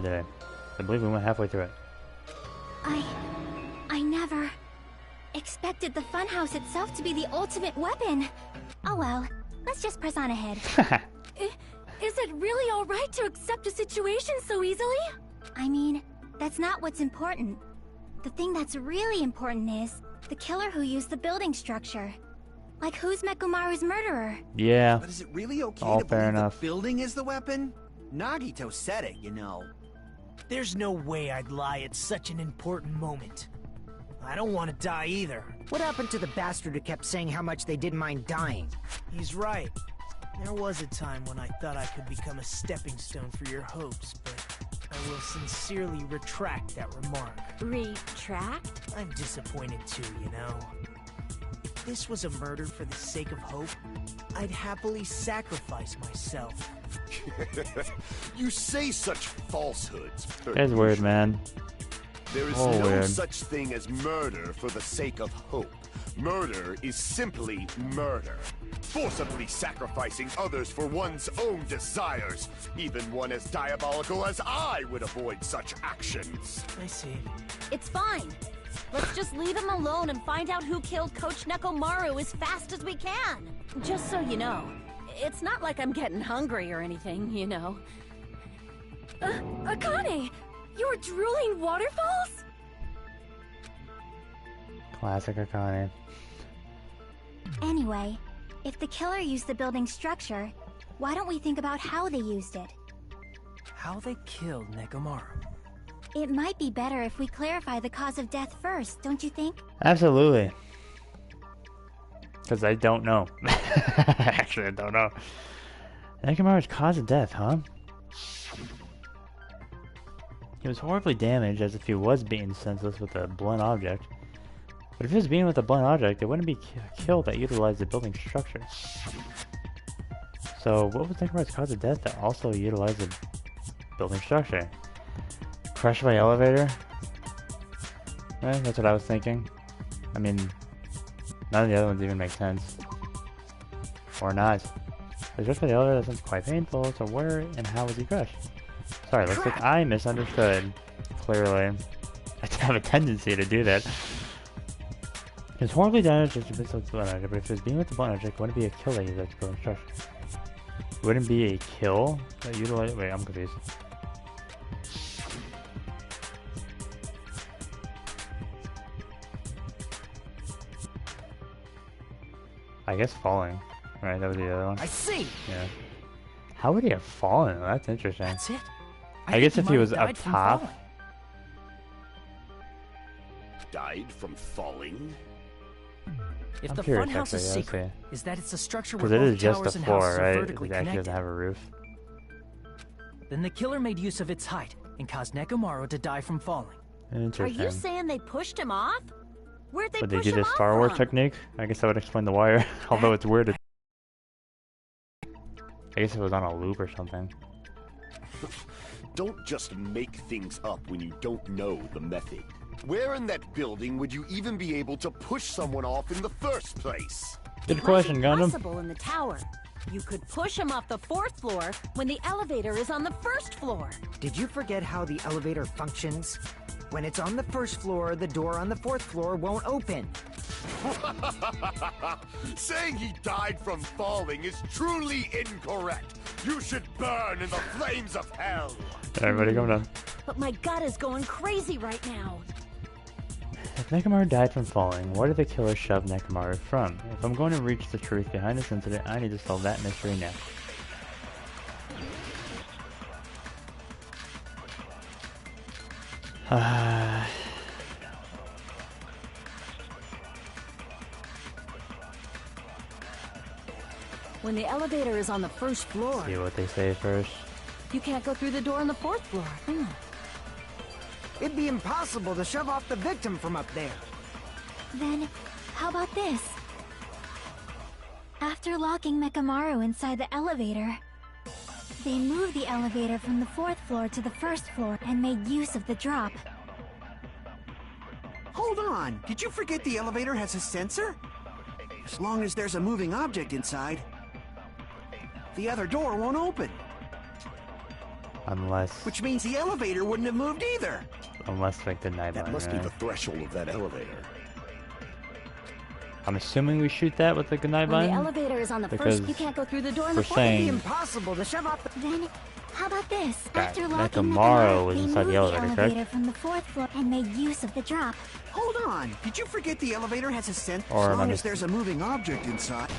today. I believe we went halfway through it. I never expected the funhouse itself to be the ultimate weapon. Oh well, let's just press on ahead. Is it really alright to accept a situation so easily? I mean, that's not what's important. The thing that's really important is the killer who used the building structure. Like, who's Mechamaru's murderer? Yeah. But is it really okay all to fair believe enough. the building is the weapon? Nagito said it, you know. There's no way I'd lie at such an important moment. I don't want to die either. What happened to the bastard who kept saying how much they didn't mind dying? He's right. There was a time when I thought I could become a stepping stone for your hopes, but I will sincerely retract that remark. Retract? I'm disappointed too, you know. If this was a murder for the sake of hope, I'd happily sacrifice myself. You say such falsehoods. That's weird, man. There is Oh, no weird. such thing as murder for the sake of hope. Murder is simply murder. Forcibly sacrificing others for one's own desires. Even one as diabolical as I would avoid such actions. I see. It's fine. Let's just leave him alone and find out who killed Coach Nekomaru as fast as we can. Just so you know, it's not like I'm getting hungry or anything, you know. Akane! You're drooling waterfalls? Classic Akane. Anyway, if the killer used the building structure, why don't we think about how they used it? How they killed Nekomaru. It might be better if we clarify the cause of death first, don't you think? Absolutely. Because I don't know. Actually, I don't know. Nekomaru's cause of death, huh? He was horribly damaged as if he was beaten senseless with a blunt object. But if he was beaten with a blunt object, it wouldn't be killed that utilized the building structure. So what was Nekomaru's cause of death that also utilized the building structure? Crushed by elevator? Right, that's what I was thinking. I mean, none of the other ones even make sense. Or not. The crushed by the elevator, that sounds quite painful, so where and how was he crushed? Sorry, looks like I misunderstood. Clearly. I have a tendency to do that. He was horribly damaged just with the blunt object, but if he was being with the blunt object, it wouldn't be a kill that utilized the building structure. It wouldn't be a kill that utilized. Wait, I'm confused. I guess falling. Right, that was the other one. I see. Yeah. How would he have fallen? That's interesting. That's it. I guess if he was up top. Died from falling? If I'm the curious, funhouse is actually, yeah, secret, is that it's a structure where Because it both is just towers the and floor, houses are right? vertically It actually connected. doesn't have a roof. Then the killer made use of its height and caused Nekomaru to die from falling. Are Interesting. you saying they pushed him off? Where'd they Would they push do him the off Star Wars from? technique? I guess that would explain the wire. Although it's weird. I guess it was on a loop or something. Don't just make things up when you don't know the method. Where in that building would you even be able to push someone off in the first place? Good question, Why is it Gundam. possible in the tower? You could push him off the 4th floor when the elevator is on the 1st floor. Did you forget how the elevator functions? When it's on the 1st floor, the door on the 4th floor won't open. Saying he died from falling is truly incorrect. You should burn in the flames of hell. Everybody come down. But my gut is going crazy right now. If Nekomaru died from falling, where did the killer shove Nekomaru from? If I'm going to reach the truth behind this incident, I need to solve that mystery now. When the elevator is on the 1st floor, See what they say first. you can't go through the door on the 4th floor. It'd be impossible to shove off the victim from up there. Then, how about this? After locking Mechamaru inside the elevator, they moved the elevator from the 4th floor to the 1st floor and made use of the drop. Hold on, did you forget the elevator has a sensor? As long as there's a moving object inside, the other door won't open. Unless, Which means the elevator wouldn't have moved either. unless like the night That line, must be right? the threshold of that elevator. I'm assuming we shoot that with the good night When the line. elevator is on the Because first, you can't go through the door in we're the fourth. saying- It'd be impossible to shove off the... Then, how about this? That After locking Nakamaro the was they inside the moved elevator, correct? elevator from the 4th floor and made use of the drop. Hold on. Did you forget the elevator has a sensor? Or As am I long as mis- there's a moving object inside.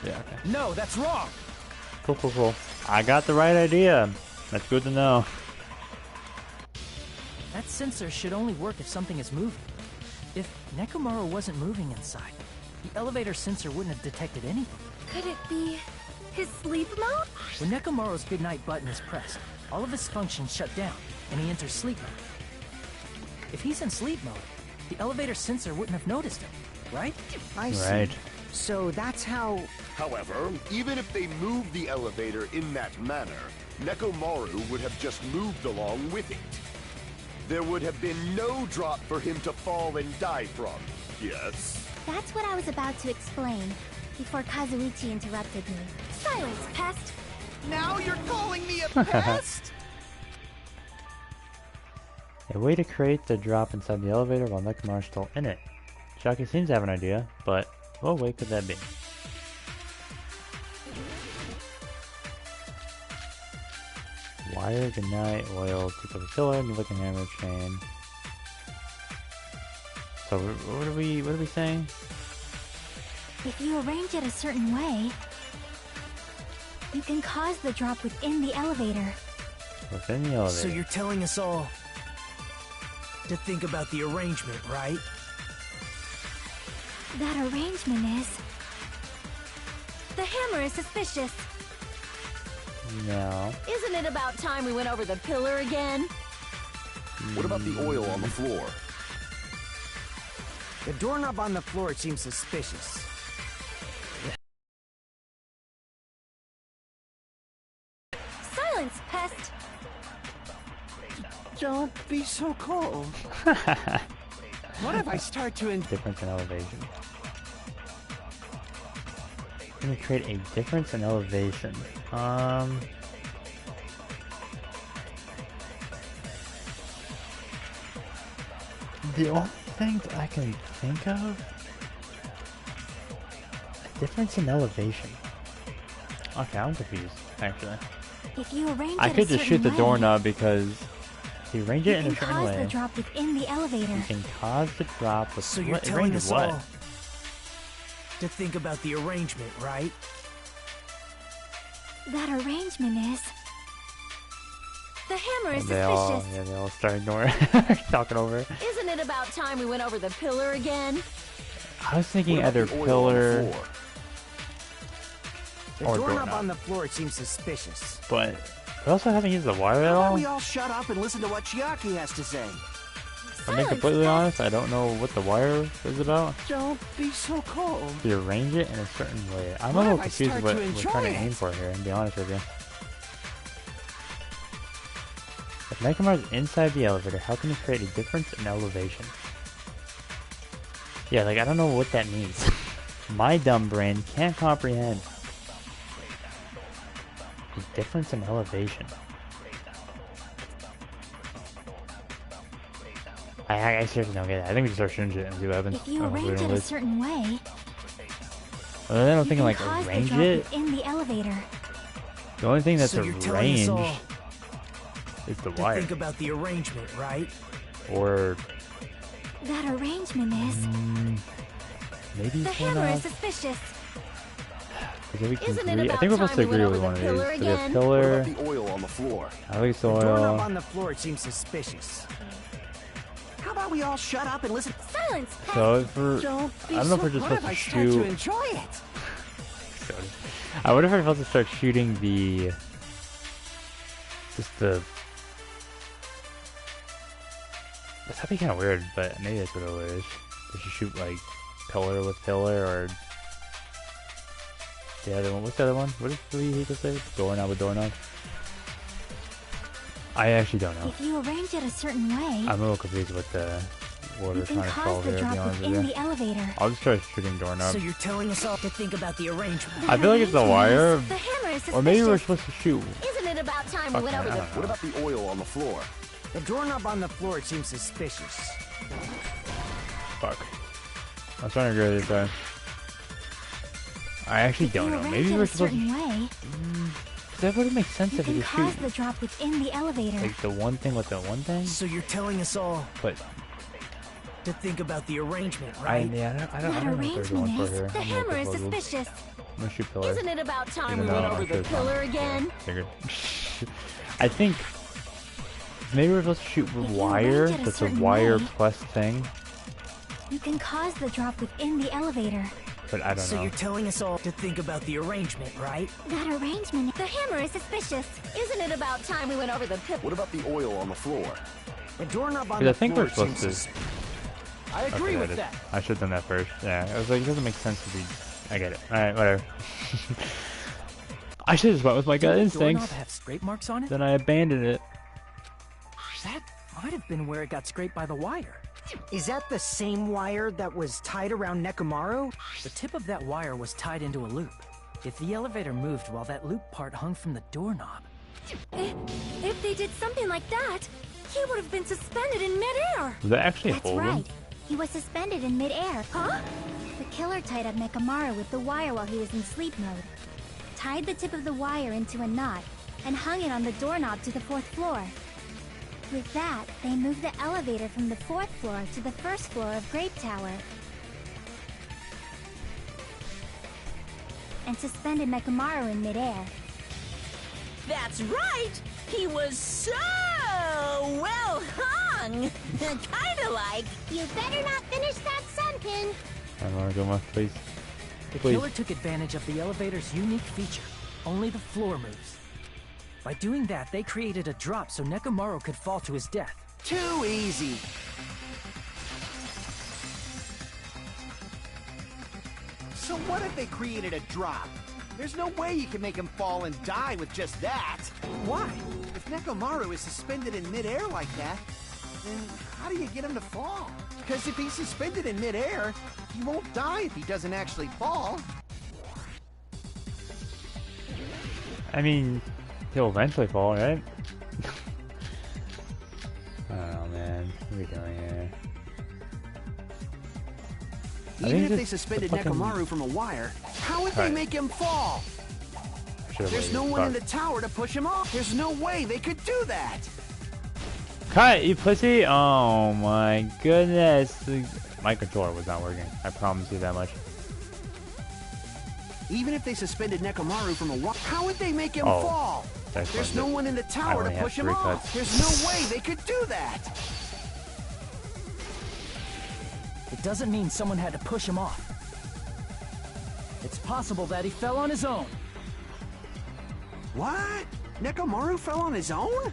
Yeah, okay. No, that's wrong. Cool. I got the right idea. That's good to know. That sensor should only work if something is moving. If Nekomaru wasn't moving inside, the elevator sensor wouldn't have detected anything. Could it be his sleep mode? When Nekomaru's goodnight button is pressed, all of his functions shut down, and he enters sleep mode. If he's in sleep mode, the elevator sensor wouldn't have noticed him, right? I see. Right. So that's how... However, even if they moved the elevator in that manner, Nekomaru would have just moved along with it. There would have been no drop for him to fall and die from. Yes? That's what I was about to explain before Kazuichi interrupted me. Silence, pest! Now you're calling me a pest? A way to create the drop inside the elevator while Nekomaru's still in it. Shaki seems to have an idea, but what way could that be? Wire, goodnight, oil, tip of a pillar, new looking hammer, chain. So what are we saying? If you arrange it a certain way, you can cause the drop within the elevator. Within the elevator. So you're telling us all to think about the arrangement, right? That arrangement is... The hammer is suspicious. No. Isn't it about time we went over the pillar again? What about the oil on the floor? The doorknob on the floor seems suspicious. Silence, pest! Don't be so cold. What if I start to Difference in elevation. Let me create a difference in elevation. The only things I can think of, a difference in elevation. Okay, I'm confused, actually. If you arrange I it could a just shoot the certain way, doorknob because if you arrange you it in can a certain cause way, the drop within the elevator. you can cause the drop with So you're what, telling range us what? all to think about the arrangement, right? That arrangement is... The hammer is They suspicious. all start ignoring, talking over. Isn't it about time we went over the pillar again? I was thinking What about either the oil on the pillar, floor? The Or doorknob doorknob. on the floor seems suspicious. but we also haven't used the wire at How about all. we all shut up and listen to what Chiaki has to say? I'm being completely honest, I don't know what the wire is about. Don't be so cold. If you arrange it in a certain way. I'm a What little if I confused start what to we're enjoy trying to it? aim for here, and be honest with you. If Nekomaru's inside the elevator, how can you create a difference in elevation? Yeah, like I don't know what that means. My dumb brain can't comprehend. A difference in elevation. I seriously don't get it. I think we just start shooting shit and see what happens. If you I don't know if we arrange don't it a lose. certain way, Other than I'm you thinking can like cause the arrange drop it. within the elevator. The only thing that's So you're telling arranged us all is the to wire. think about the arrangement, right? Or That arrangement is... maybe The someone hammer is else. suspicious. Okay, we can Isn't it agree. I about think we're supposed to time we agree went with over one of the pillar these. So the again? What pillar, about the oil on the floor? at least The doorknob oil. on the floor seems suspicious. How about we all shut up and listen? Silence, pest! So if we're, Don't be I don't know so if we're just what supposed if to I start to shoot. enjoy it? I wonder if we're supposed to start shooting the, just the. That'd be kind of weird, but maybe that's what it is. We should shoot like pillar with pillar, or the other one. What's the other one? What did we hate to say? Doorknob with doorknob. I actually don't know. If you arrange it a certain way, I'm a little confused with what you we're can trying to cause solve the here, to be drop honest with within you. the elevator. I'll just try shooting doorknob. So you're telling us all to think about the arrangement. I feel like it's the wire, The hammer is or maybe we're suspicious. supposed to shoot. Isn't it it about time we went over the... What about the oil on the floor? The doorknob on the floor seems suspicious. Fuck. I was trying to agree with this guy. I actually don't know. Maybe we're supposed to... way, That wouldn't make sense you if can you cause shoot. the drop within the elevator. Like the one thing with the one thing? So you're telling us all But to think about the arrangement, I right? don't That know what they're going arrangement for is... here. The I'm gonna hammer is go puzzles. suspicious. I'm gonna shoot pillars. Isn't it about time we Even went though over I'm the sure it's pillar not- again? Yeah, figured. I think maybe we're supposed to shoot with If you wire. range it a That's a certain wire way- plus thing. You can cause the drop within the elevator. But I don't So know. you're telling us all to think about the arrangement, right? That arrangement... The hammer is suspicious. Isn't it about time we went over the pillar? What about the oil on the floor? The doorknob on Because I the think floor we're supposed seems to. I Okay, agree there with it is. that. I should have done that first. Yeah, I was like, it doesn't make sense to be. I get it. Alright, whatever. I should have just went with my gut Did the doorknob instincts. have scrape marks on it? Then I abandoned it. That might have been where it got scraped by the wire. Is that the same wire that was tied around Nekomaru? The tip of that wire was tied into a loop. If the elevator moved while that loop part hung from the doorknob, If they did something like that, he would have been suspended in midair. Was that actually a That's hold him? right. He was suspended in midair. Huh? The killer tied up Nekomaru with the wire while he was in sleep mode. Tied the tip of the wire into a knot and hung it on the doorknob to the 4th floor. With that, they moved the elevator from the 4th floor to the 1st floor of Grape Tower. And suspended Nekomaru in midair. That's right! He was so well hung! Kinda like... You better not finish that sentence. I want to go my please. the Please. killer took advantage of the elevator's unique feature. Only the floor moves. By doing that, they created a drop so Nekomaru could fall to his death. Too easy. So what if they created a drop? There's no way you can make him fall and die with just that. Why? If Nekomaru is suspended in midair like that, then how do you get him to fall? Because if he's suspended in midair, he won't die if he doesn't actually fall. I mean, he'll eventually fall, right? I don't know, man. What are we doing here? Even if this- they suspended the fucking- Nekomaru from a wire, how would they Right. make him fall? Should've There's waited. no one in Fuck. the tower to push him off. There's no way they could do that. Cut, you pussy! Oh my goodness. My controller was not working. I promise you that much. Even if they suspended Nekomaru from a wire, how would they make him Oh, fall? that's There's fine. no one in the tower to only have push him 3 off. cuts. There's no way they could do that. It doesn't mean someone had to push him off. It's possible that he fell on his own. What? Nekomaru fell on his own?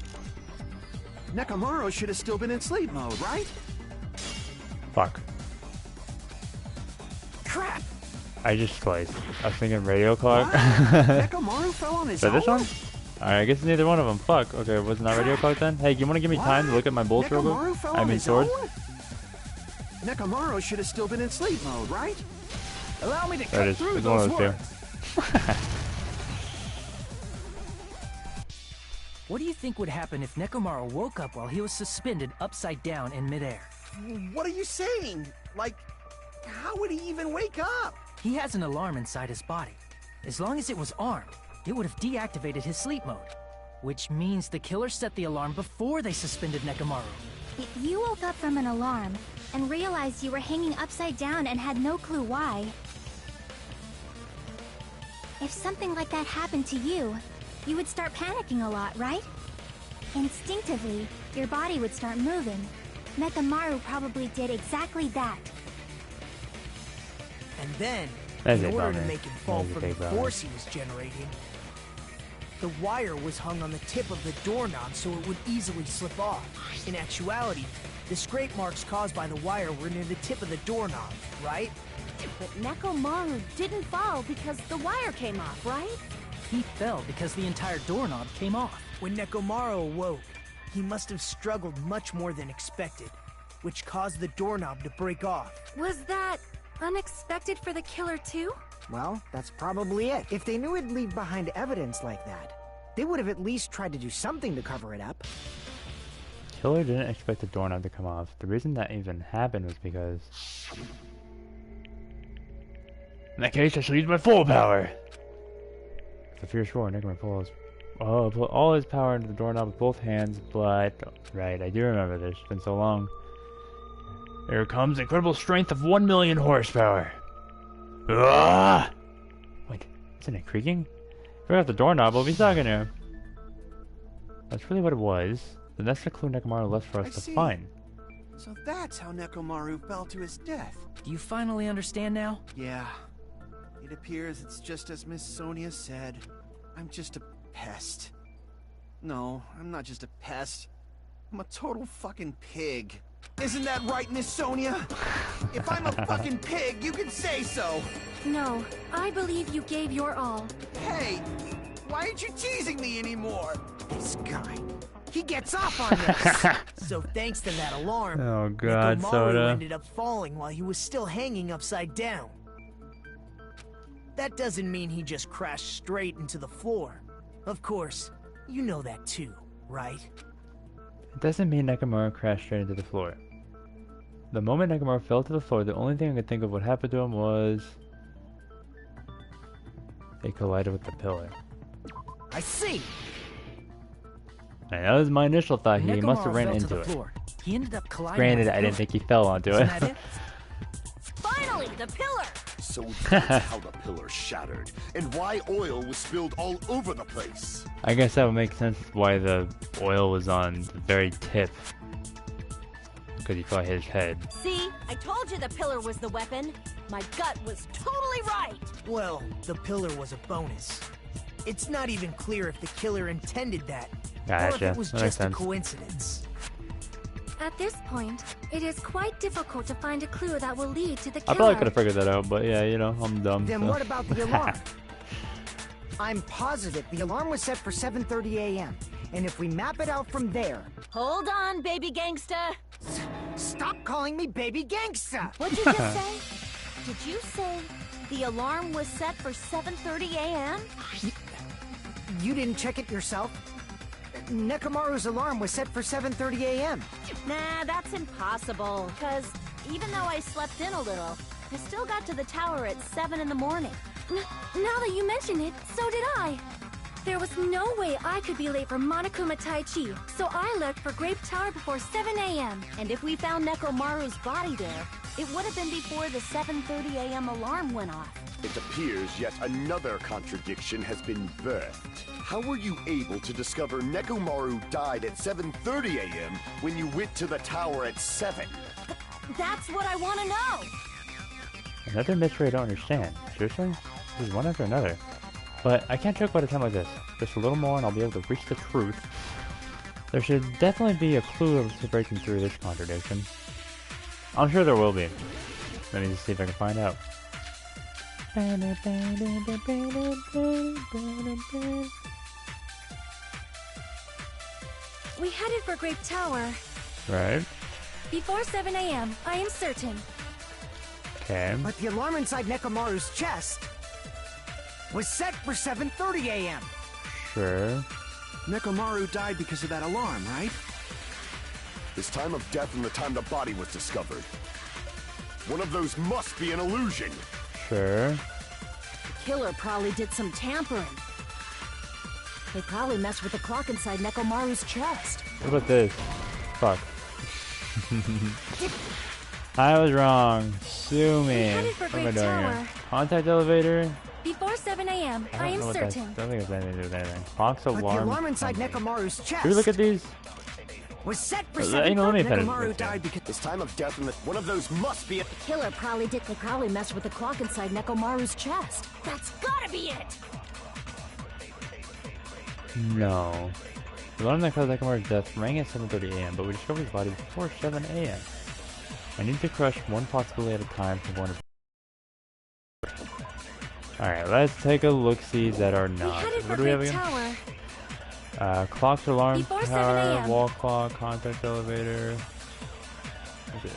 Nekomaru should have still been in sleep mode, right? Fuck. Crap! I just sliced. I was thinking radio clock. What? Nekomaru fell on his So own? this one? Alright, I guess neither one of them. Fuck. Okay, was it not radio clock then? Hey, you wanna give me time to look at my bolts real Nekomaru quick? fell I on mean his swords? own? Nekomaru should have still been in sleep mode, right? Allow me to There it cut is. through It's one those of those words. What do you think would happen if Nekomaru woke up while he was suspended upside down in midair? What are you saying? Like, how would he even wake up? He has an alarm inside his body. As long as it was armed, it would have deactivated his sleep mode. Which means the killer set the alarm before they suspended Nekomaru. If you woke up from an alarm and realized you were hanging upside down and had no clue why, if something like that happened to you, you would start panicking a lot, right? Instinctively, your body would start moving. Nekomaru probably did exactly that. And then, That's in a order to bummer. make him fall That is a from the big bummer. force he was generating, the wire was hung on the tip of the doorknob so it would easily slip off. In actuality, the scrape marks caused by the wire were near the tip of the doorknob, right? But Nekomaru didn't fall because the wire came off, right? He fell because the entire doorknob came off. When Nekomaru awoke, he must have struggled much more than expected, which caused the doorknob to break off. Was that unexpected for the killer too? Well, that's probably it. If they knew it'd leave behind evidence like that, They would have at least tried to do something to cover it up. Killer didn't expect the doorknob to come off. The reason that even happened was because... In that case, I shall use my full power! With a fierce roar, Nick put all his power into the doorknob with both hands, but... Right, I do remember this. It's been so long. Here comes incredible strength of 1 million horsepower. Ah! Wait, isn't it creaking? If we have the doorknob, we'll be stuck in here. That's really what it was. Then that's the clue Nekomaru left for us to find. So that's how Nekomaru fell to his death. Do you finally understand now? Yeah. It appears it's just as Miss Sonia said. I'm just a pest. No, I'm not just a pest. I'm a total fucking pig. Isn't that right, Miss Sonia? If I'm a fucking pig, you can say so. No, I believe you gave your all. Hey, why aren't you teasing me anymore? This guy. He gets off on this. So thanks to that alarm, Oh god, Nekomaru Soda. ended up falling while he was still hanging upside down. That doesn't mean he just crashed straight into the floor. Of course, you know that too, right? It doesn't mean Nekomaru crashed straight into the floor. The moment Nekomaru fell to the floor, the only thing I could think of what happened to him was... They collided with the pillar. I see. And that was my initial thought. He Nekomaru must have ran fell to into the it. floor. He ended up colliding Granted, with I the didn't pillar. think he fell onto Isn't it. that it? Finally, the pillar! So that's how the pillar shattered, and why oil was spilled all over the place. I guess that would make sense why the oil was on the very tip. Because he probably hit his head. See? I told you the pillar was the weapon. My gut was totally right. Well, the pillar was a bonus. It's not even clear if the killer intended that, or if Gotcha. it was That makes just a sense. coincidence. At this point, it is quite difficult to find a clue that will lead to the I killer. probably could have figured that out, but yeah, you know, I'm dumb. Then so. what about the alarm? I'm positive the alarm was set for 7:30 a.m. And if we map it out from there... Hold on, baby gangsta. Stop calling me baby gangsta! What'd you just say? Did you say the alarm was set for 7:30 a.m.? You didn't check it yourself? Nekomaru's alarm was set for 7:30 a.m. Nah, that's impossible. Because even though I slept in a little, I still got to the tower at 7 in the morning. Now that you mention it, so did I. There was no way I could be late for Monokuma Tai Chi, so I left for Grape Tower before 7 a.m. And if we found Nekomaru's body there, it would have been before the 7:30 a.m. alarm went off. It appears yet another contradiction has been birthed. How were you able to discover Nekomaru died at 7:30 a.m. when you went to the tower at 7? That's what I want to know. Another mystery I don't understand. Seriously? This is one after another. But I can't joke about a time like this. Just a little more and I'll be able to reach the truth. There should definitely be a clue to breaking through this contradiction. I'm sure there will be. Let me just see if I can find out. We headed for Grape Tower Right. before 7 a.m., I am certain. Okay. But the alarm inside Nekomaru's chest was set for 7:30 a.m. Sure. Nekomaru died because of that alarm, right? His time of death and the time the body was discovered. One of those must be an illusion. Sure. The killer probably did some tampering. They probably messed with the clock inside Nekomaru's chest. What about this? Fuck. I was wrong. Sue me. headed for What am I Great doing Tower. here? Contact elevator? Before 7 a.m., I don't am know what that's- certain. I don't think it's anything to do with anything. Clock's But alarm. the alarm inside company. Nekomaru's chest Should we look at these? was set for You know, let me 7:30. finish Nekomaru this. died because... His time of death and one of those must be. The killer probably messed with the clock inside Nekomaru's chest. That's gotta be it! No. The alarm that caused Nekomaru's death rang at 7:30 a.m., but we discovered his body before 7 a.m. I need to crush one possibility at a time for one of. Alright, let's take a look-sees that are We not. headed for What do we have Grape again? Tower Clocks, alarm Before 7 tower, a.m. wall clock, contact elevator. Okay.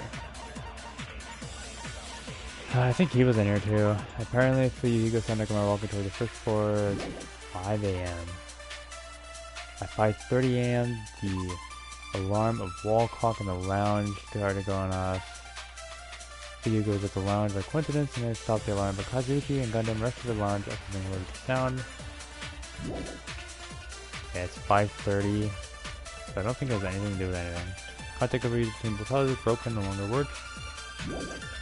I think he was in here too. Apparently, if you go send Nekomaru walking toward the first floor at 5 a.m. At 5:30 a.m., the alarm of wall clock in the lounge started going off. Video goes at the lounge by coincidence and then stopped the alarm, but Kazuki and Gundam rushed to the lounge after being alerted to sound. Yeah, it's 5:30, so I don't think it has anything to do with anything. Contact overuse between propellers is broken, no longer works.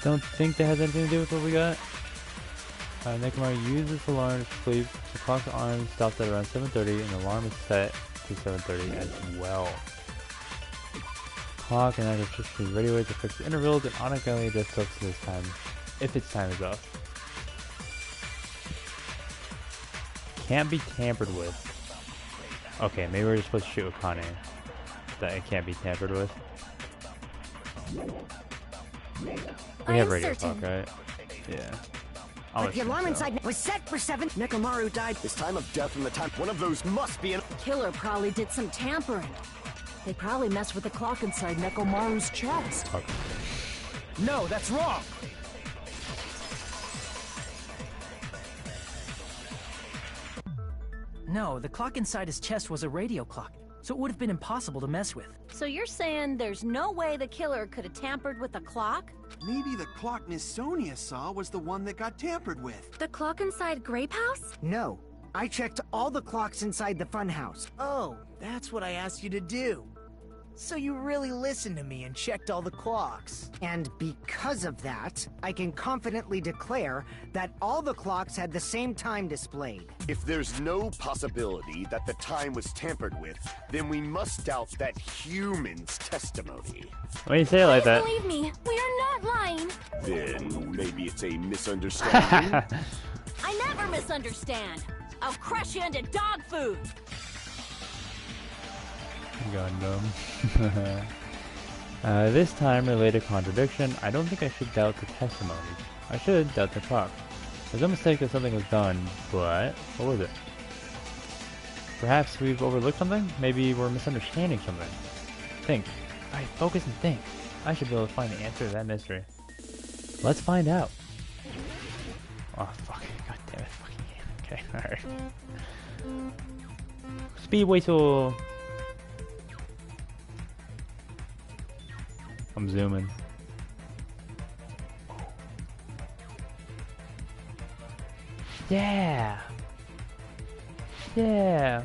Don't think that has anything to do with what we got. Nekomaru uses the alarm to sleep. The clock's on stopped at around 7:30 and the alarm is set to 7:30 as well. Clock and electricity radio waves to fix the intervals and automatically adjusts up to this time if its time is off. Can't be tampered with. Okay, maybe we're just supposed to shoot Akane. That it can't be tampered with. We have radio clock, right? Yeah. But the alarm inside was set for 7. Nekomaru died. This time of death and the time, one of those must be an... Killer probably did some tampering. They probably messed with the clock inside Nekomaru's chest. Okay. No, that's wrong! No, the clock inside his chest was a radio clock, so it would have been impossible to mess with. So you're saying there's no way the killer could have tampered with the clock? Maybe the clock Miss Sonia saw was the one that got tampered with. The clock inside Grape House? No. I checked all the clocks inside the funhouse. Oh, that's what I asked you to do. So you really listened to me and checked all the clocks. And because of that, I can confidently declare that all the clocks had the same time displayed. If there's no possibility that the time was tampered with, then we must doubt that human's testimony. When you say it like that. Believe me, we are not lying. Then maybe it's a misunderstanding. I never misunderstand. I'll crush you into dog food. Gundam. This time related contradiction. I don't think I should doubt the testimony. I should doubt the clock. There's no mistake that something was done, but what was it? Perhaps we've overlooked something? Maybe we're misunderstanding something. Think. Alright, focus and think. I should be able to find the answer to that mystery. Let's find out. Oh, fuck. God damn it. Fucking okay, alright. Speed whistle. I'm zooming. Yeah. Yeah.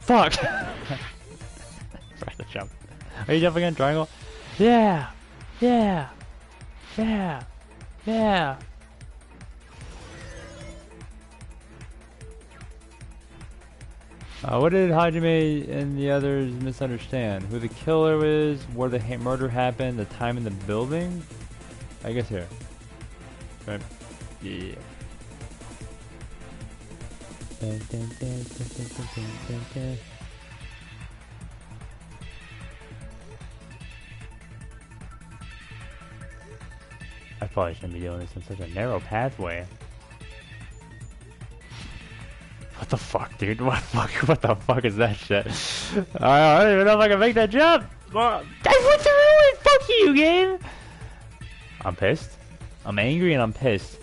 Fuck. Press the jump. Are you jumping in triangle? Yeah. Yeah. Yeah. Yeah. What did Hajime and the others misunderstand? Who the killer is, where the murder happened, the time in the building? I guess here. Right? Yeah. Dun, dun, dun, dun, dun, dun, dun, dun. I probably shouldn't be doing this in such a narrow pathway. What the fuck, dude? What the fuck is that shit? I don't even know if I can make that jump! That's what the ruin! Fuck you, game! I'm pissed. I'm angry and I'm pissed.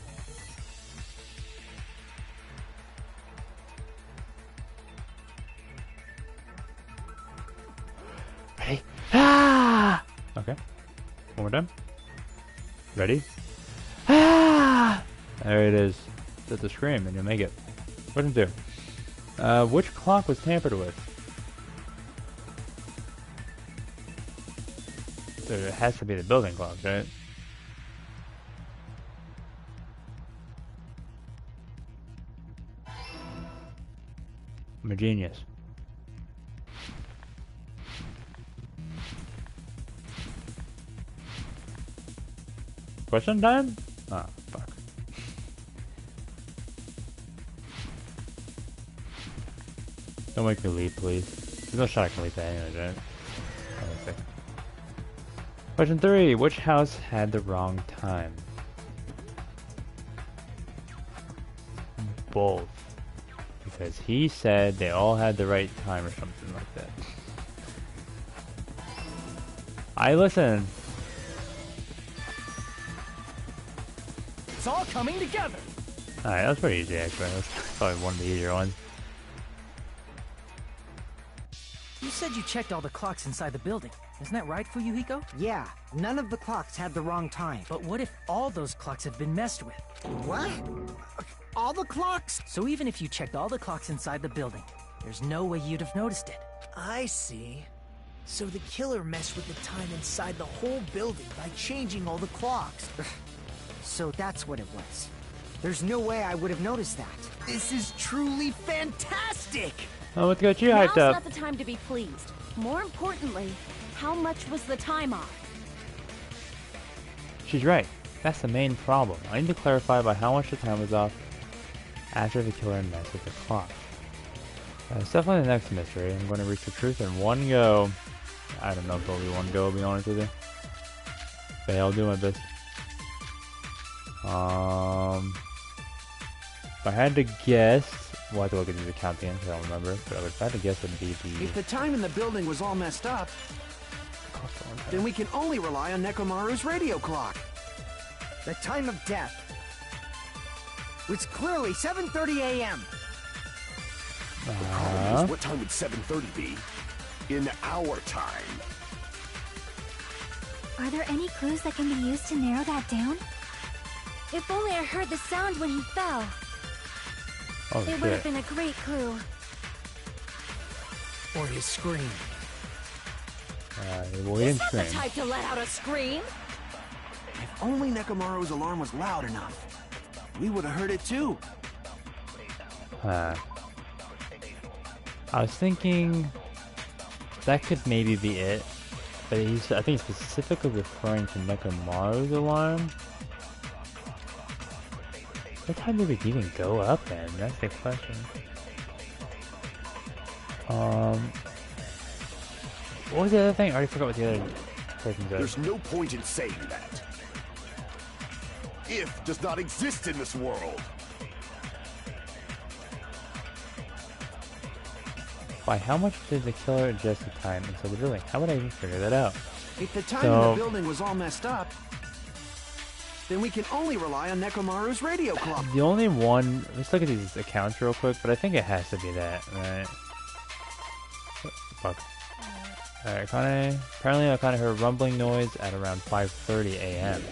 Ready? Ah! Okay. One more time. Ready? Ah! There it is. Just a scream and you'll make it. Question 2. Which clock was tampered with? So it has to be the building clock, right? I'm a genius. Question time? Ah, fuck. Don't make me leave, please. There's no shot I can leave that anyways, right? Okay. Question 3. Which house had the wrong time? Both. Because he said they all had the right time or something like that. I listen. It's all coming together! Alright, that was pretty easy actually. That's probably one of the easier ones. said you checked all the clocks inside the building. Isn't that right, Fuyuhiko? Yeah, none of the clocks had the wrong time. But what if all those clocks have been messed with? What? All the clocks? So even if you checked all the clocks inside the building, there's no way you'd have noticed it. I see. So the killer messed with the time inside the whole building by changing all the clocks. So that's what it was. There's no way I would have noticed that. This is truly fantastic! Oh, let's get you hyped Now's up. not the time to be pleased. More importantly, how much was the time off? She's right. That's the main problem. I need to clarify by how much the time was off after the killer messed with the clock. It's definitely the next mystery. I'm going to reach the truth in one go. I don't know if it'll be one go, to be honest with you. But yeah, I'll do my best. If I had to guess, well, I have to look at the account again because I don't remember. But if I had to guess, it would be the. If the time in the building was all messed up, then we can only rely on Nekomaru's radio clock. The time of death was clearly 7:30 a.m. What time would 7:30 be? In our time. Are there any clues that can be used to narrow that down? If only I heard the sound when he fell. Oh, It would have been a great clue. Or his scream. Well, he He's didn't not the scream. type to let out a scream. If only Nekomaru's alarm was loud enough, we would have heard it too. I was thinking that could maybe be it, but I think he's specifically referring to Nekomaru's alarm. What time did it even go up then? That's the question. What was the other thing? I already forgot what the other person said. There's no point in saying that. If does not exist in this world. By how much did the killer adjust the time inside the building? How would I even figure that out? If the time in the building was all messed up, then we can only rely on Nekomaru's radio clock. The only one, let's look at these accounts real quick, but I think it has to be that, right? Fuck. Alright, Akane, apparently Akane heard a rumbling noise at around 5:30 a.m.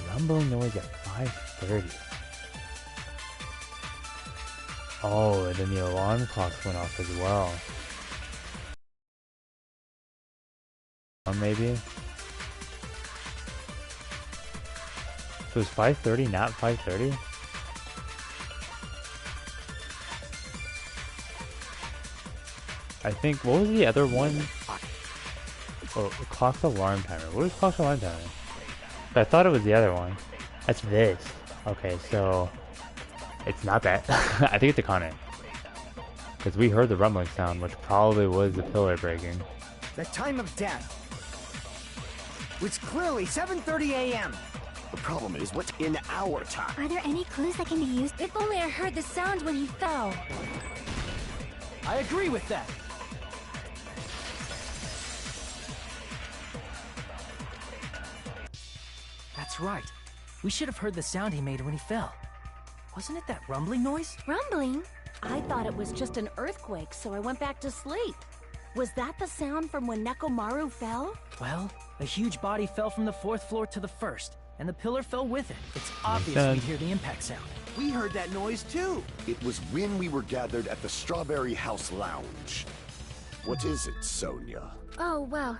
Rumbling noise at 5:30. Oh, and then the alarm clocks went off as well. Or maybe? So it's 5:30, not 5:30? I think, what was the other one? Oh, clock's alarm timer. What is clock's alarm timer? I thought it was the other one. That's this. Okay, so it's not that. I think it's Akane. Because we heard the rumbling sound, which probably was the pillar breaking. The time of death was clearly 7:30 a.m. The problem is, what's in our time? Are there any clues that can be used? If only I heard the sound when he fell. I agree with that. That's right. We should have heard the sound he made when he fell. Wasn't it that rumbling noise? Rumbling? I thought it was just an earthquake, so I went back to sleep. Was that the sound from when Nekomaru fell? Well, a huge body fell from the 4th floor to the 1st, and the pillar fell with it. It's obvious sense. we hear the impact sound. We heard that noise too. It was when we were gathered at the Strawberry House Lounge. What is it, Sonia? Oh, well.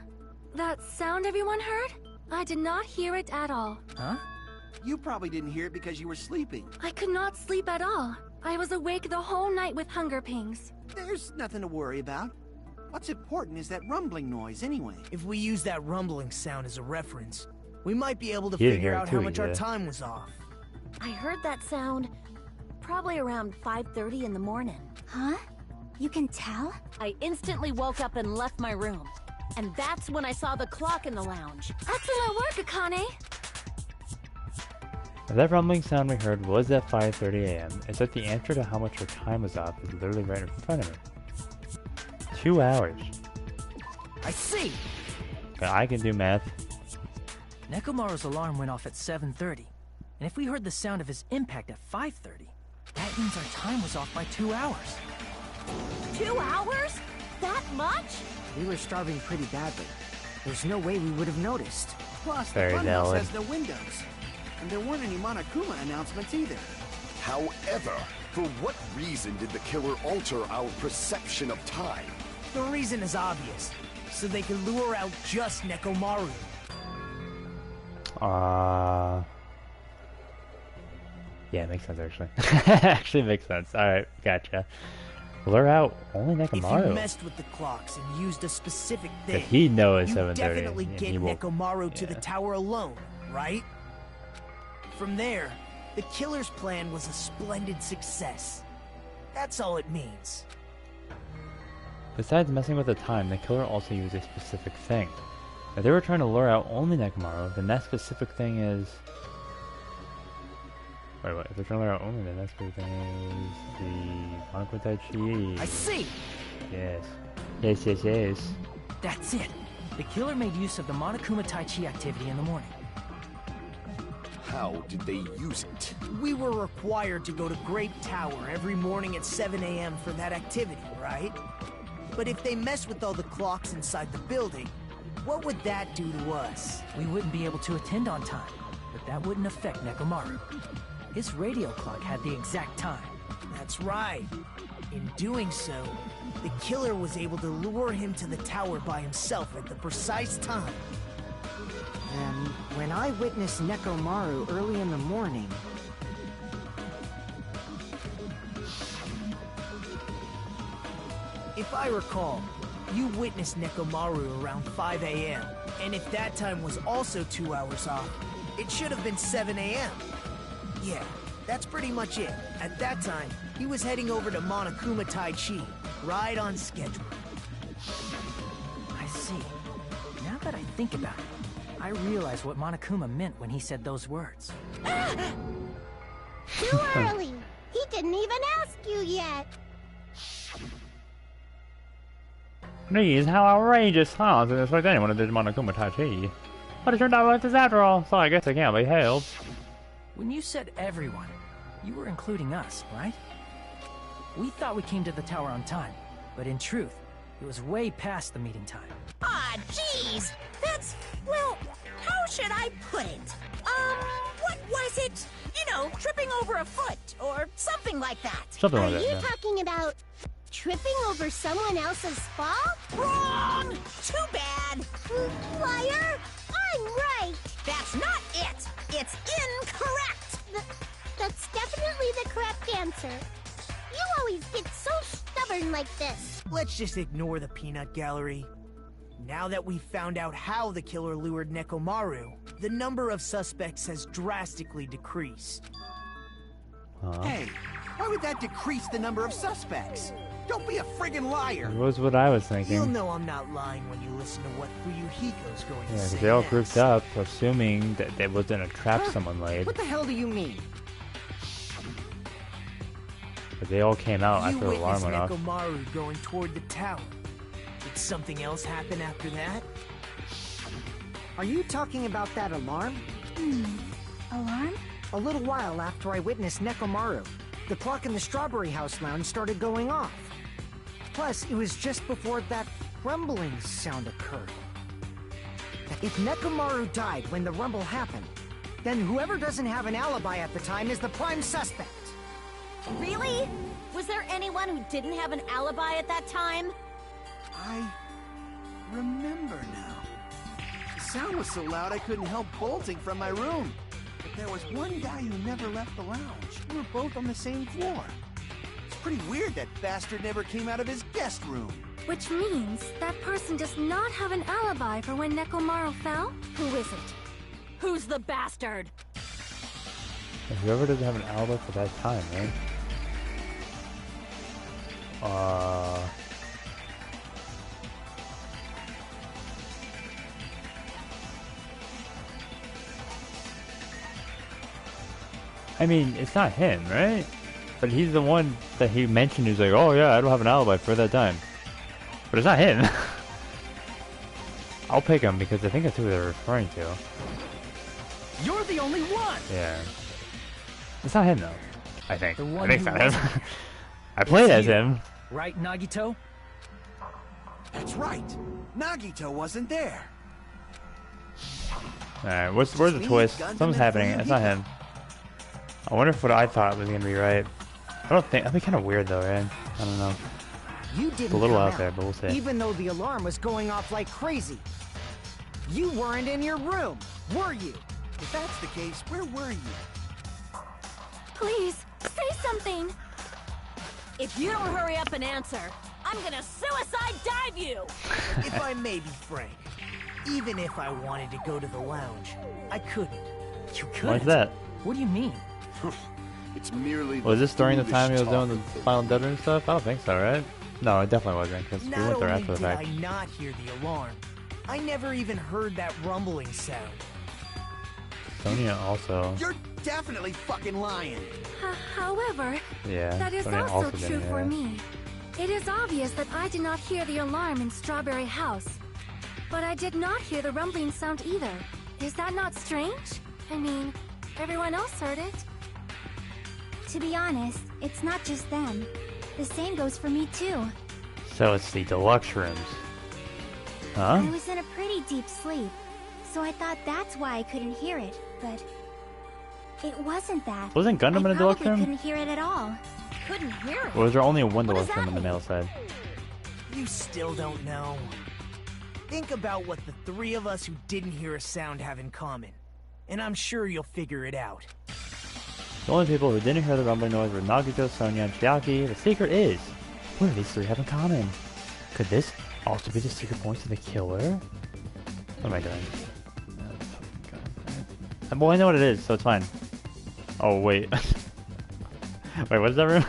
That sound everyone heard? I did not hear it at all. Huh? You probably didn't hear it because you were sleeping. I could not sleep at all. I was awake the whole night with hunger pangs. There's nothing to worry about. What's important is that rumbling noise anyway. If we use that rumbling sound as a reference, we might be able to You didn't figure hear it out too, how much you our did. time was off. I heard that sound probably around 5:30 in the morning. Huh? You can tell? I instantly woke up and left my room. And that's when I saw the clock in the lounge. Excellent work, Akane! If that rumbling sound we heard was at 5:30 a.m., it's that the answer to how much her time was off is literally right in front of me. 2 hours. I see! Okay, I can do math. Nekomaru's alarm went off at 7:30, and if we heard the sound of his impact at 5:30, that means our time was off by 2 hours. 2 hours? That much? We were starving pretty badly. There's no way we would have noticed. Plus, Very the funhouse valid. has no windows. And there weren't any Monokuma announcements either. However, for what reason did the killer alter our perception of time? The reason is obvious. So they could lure out just Nekomaru. Yeah, it makes sense actually. Actually makes sense. Alright, gotcha. Lure out only If you Nekomaru. messed with the clocks and used a specific thing, If he knows you 7:30, definitely and get he will- Nekomaru to the yeah. tower alone, right? From there, the killer's plan was a splendid success. That's all it means. Besides messing with the time, the killer also used a specific thing. If they were trying to lure out only Nekomaru, then that specific thing is... Wait, what? If they're trying to lure out only, then that specific thing is the Monokuma Tai I Chi. see! Yes. Yes, yes, yes. That's it. The killer made use of the Monokuma Tai Chi activity in the morning. How did they use it? We were required to go to Grape Tower every morning at 7 a.m. for that activity, right? But if they mess with all the clocks inside the building, what would that do to us? We wouldn't be able to attend on time, but that wouldn't affect Nekomaru. His radio clock had the exact time. That's right. In doing so, the killer was able to lure him to the tower by himself at the precise time. And when I witnessed Nekomaru early in the morning, If I recall, you witnessed Nekomaru around 5 a.m. And if that time was also 2 hours off, it should have been 7 a.m. Yeah, that's pretty much it. At that time, he was heading over to Monokuma Tai Chi, right on schedule. I see. Now that I think about it, I realize what Monokuma meant when he said those words. Too early. He didn't even ask you yet. Geez, how outrageous, huh? I didn't expect anyone to do Monokuma Tai Chi. But it turned out like this after all, so I guess it can't be helped. When you said everyone, you were including us, right? We thought we came to the tower on time, but in truth, it was way past the meeting time. Ah, jeez! That's, well, how should I put it? What was it? You know, tripping over a foot, or something like that. Something Are like you that, yeah. talking about tripping over someone else's fall? Wrong! Too bad! Liar! I'm right! That's not it! It's incorrect! That's definitely the correct answer. You always get so stubborn like this. Let's just ignore the peanut gallery. Now that we've found out how the killer lured Nekomaru, the number of suspects has drastically decreased. Huh? Hey, why would that decrease the number of suspects? Don't be a friggin' liar. That was what I was You'll thinking. know I'm not lying when you listen to what Fuyuhiko's going Yeah, to say because they all next. grouped up, assuming that they wasn't a trap someone laid. what the hell do you mean? But they all came out You after the alarm witnessed went off. Nekomaru going toward the tower. Did something else happen after that? Are you talking about that alarm? Alarm? A little while after I witnessed Nekomaru, the clock in the Strawberry House lounge started going off. Plus, it was just before that rumbling sound occurred. If Nekomaru died when the rumble happened, then whoever doesn't have an alibi at the time is the prime suspect. Really? Was there anyone who didn't have an alibi at that time? I remember now. The sound was so loud I couldn't help bolting from my room. But there was one guy who never left the lounge. We were both on the same floor. It's pretty weird that bastard never came out of his guest room. Which means that person does not have an alibi for when Nekomaru fell? Who is it? Who's the bastard? Whoever doesn't have an alibi for that time, right? I mean, it's not him, right? But he's the one that he mentioned who's like, oh yeah, I don't have an alibi for that time. But it's not him. I'll pick him because I think that's who they're referring to. You're the only one! Yeah. It's not him though. I think. The I one think who so. wasn't. I played as you. him. Right, Nagito? That's right. Nagito wasn't there. Alright, where's the twist? Something's happening. It's not him. I wonder if what I thought was gonna be right. I don't think. That'd be kind of weird though, right? I don't know. You didn't It's a little come out there, but we'll see. Even though the alarm was going off like crazy. You weren't in your room, were you? If that's the case, where were you? Please, say something. If you don't hurry up and answer, I'm gonna suicide dive you! If I may be frank, even if I wanted to go to the lounge, I couldn't. You Why's couldn't? that? What do you mean? It's merely Was this during the time he was foolish doing the talk of Final Deadly stuff? I don't think so, right? No, it definitely wasn't, because we Not went there only after the did I fact. not hear the alarm, I never even heard that rumbling sound. Sonya also. You're definitely fucking lying. However, Yeah. that is Sonya also didn't true hear for it. me. It is obvious that I did not hear the alarm in Strawberry House. But I did not hear the rumbling sound either. Is that not strange? I mean, everyone else heard it. To be honest, it's not just them. The same goes for me too. So it's the deluxe rooms. Huh? I was in a pretty deep sleep, so I thought that's why I couldn't hear it, but it wasn't that. Wasn't Gundam in I a deluxe probably room? couldn't hear it at all. Couldn't hear it. Or was there only one What does deluxe room that on the male side? You still don't know. Think about what the three of us who didn't hear a sound have in common, and I'm sure you'll figure it out. The only people who didn't hear the rumbling noise were Nagito, Sonya, and Chiaki. The secret is, what do these three have in common? Could this also be the secret point to the killer? What am I doing? Well, I know what it is, so it's fine. Oh, wait. Wait, what is that room?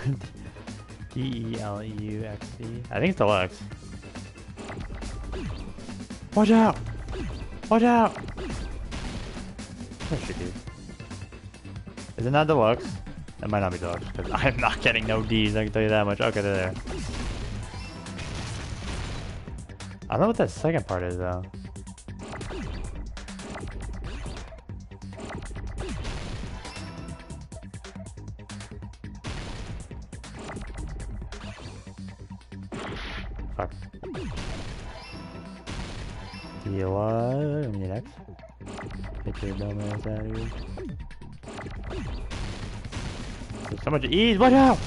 D-E-L-U-X-E? I think it's deluxe. Watch out! Watch out! That should be. Is it not deluxe? It might not be deluxe, because I'm not getting no D's, I can tell you that much. Okay, they're there. I don't know what that second part is, though. Fuck. DOI, I mean X. Get your dumbass out of here. There's so much ease, watch out!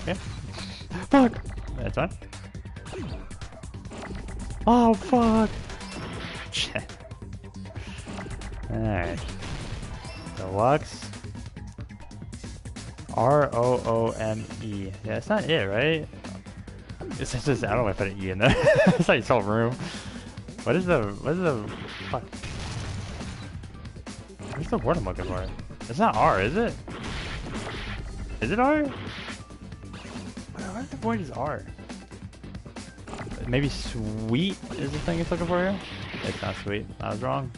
Okay. Fuck! That's fine. Oh, fuck! Shit. Alright. Deluxe. R-O-O-M-E. Yeah, that's not it, right? It's just, I don't know if I put an E in there. That's how you spell room. What is the fuck? What's the word I'm looking for? It's not R, is it? Is it R? What the word is R? Maybe sweet is the thing it's looking for here? It's not sweet. I was wrong.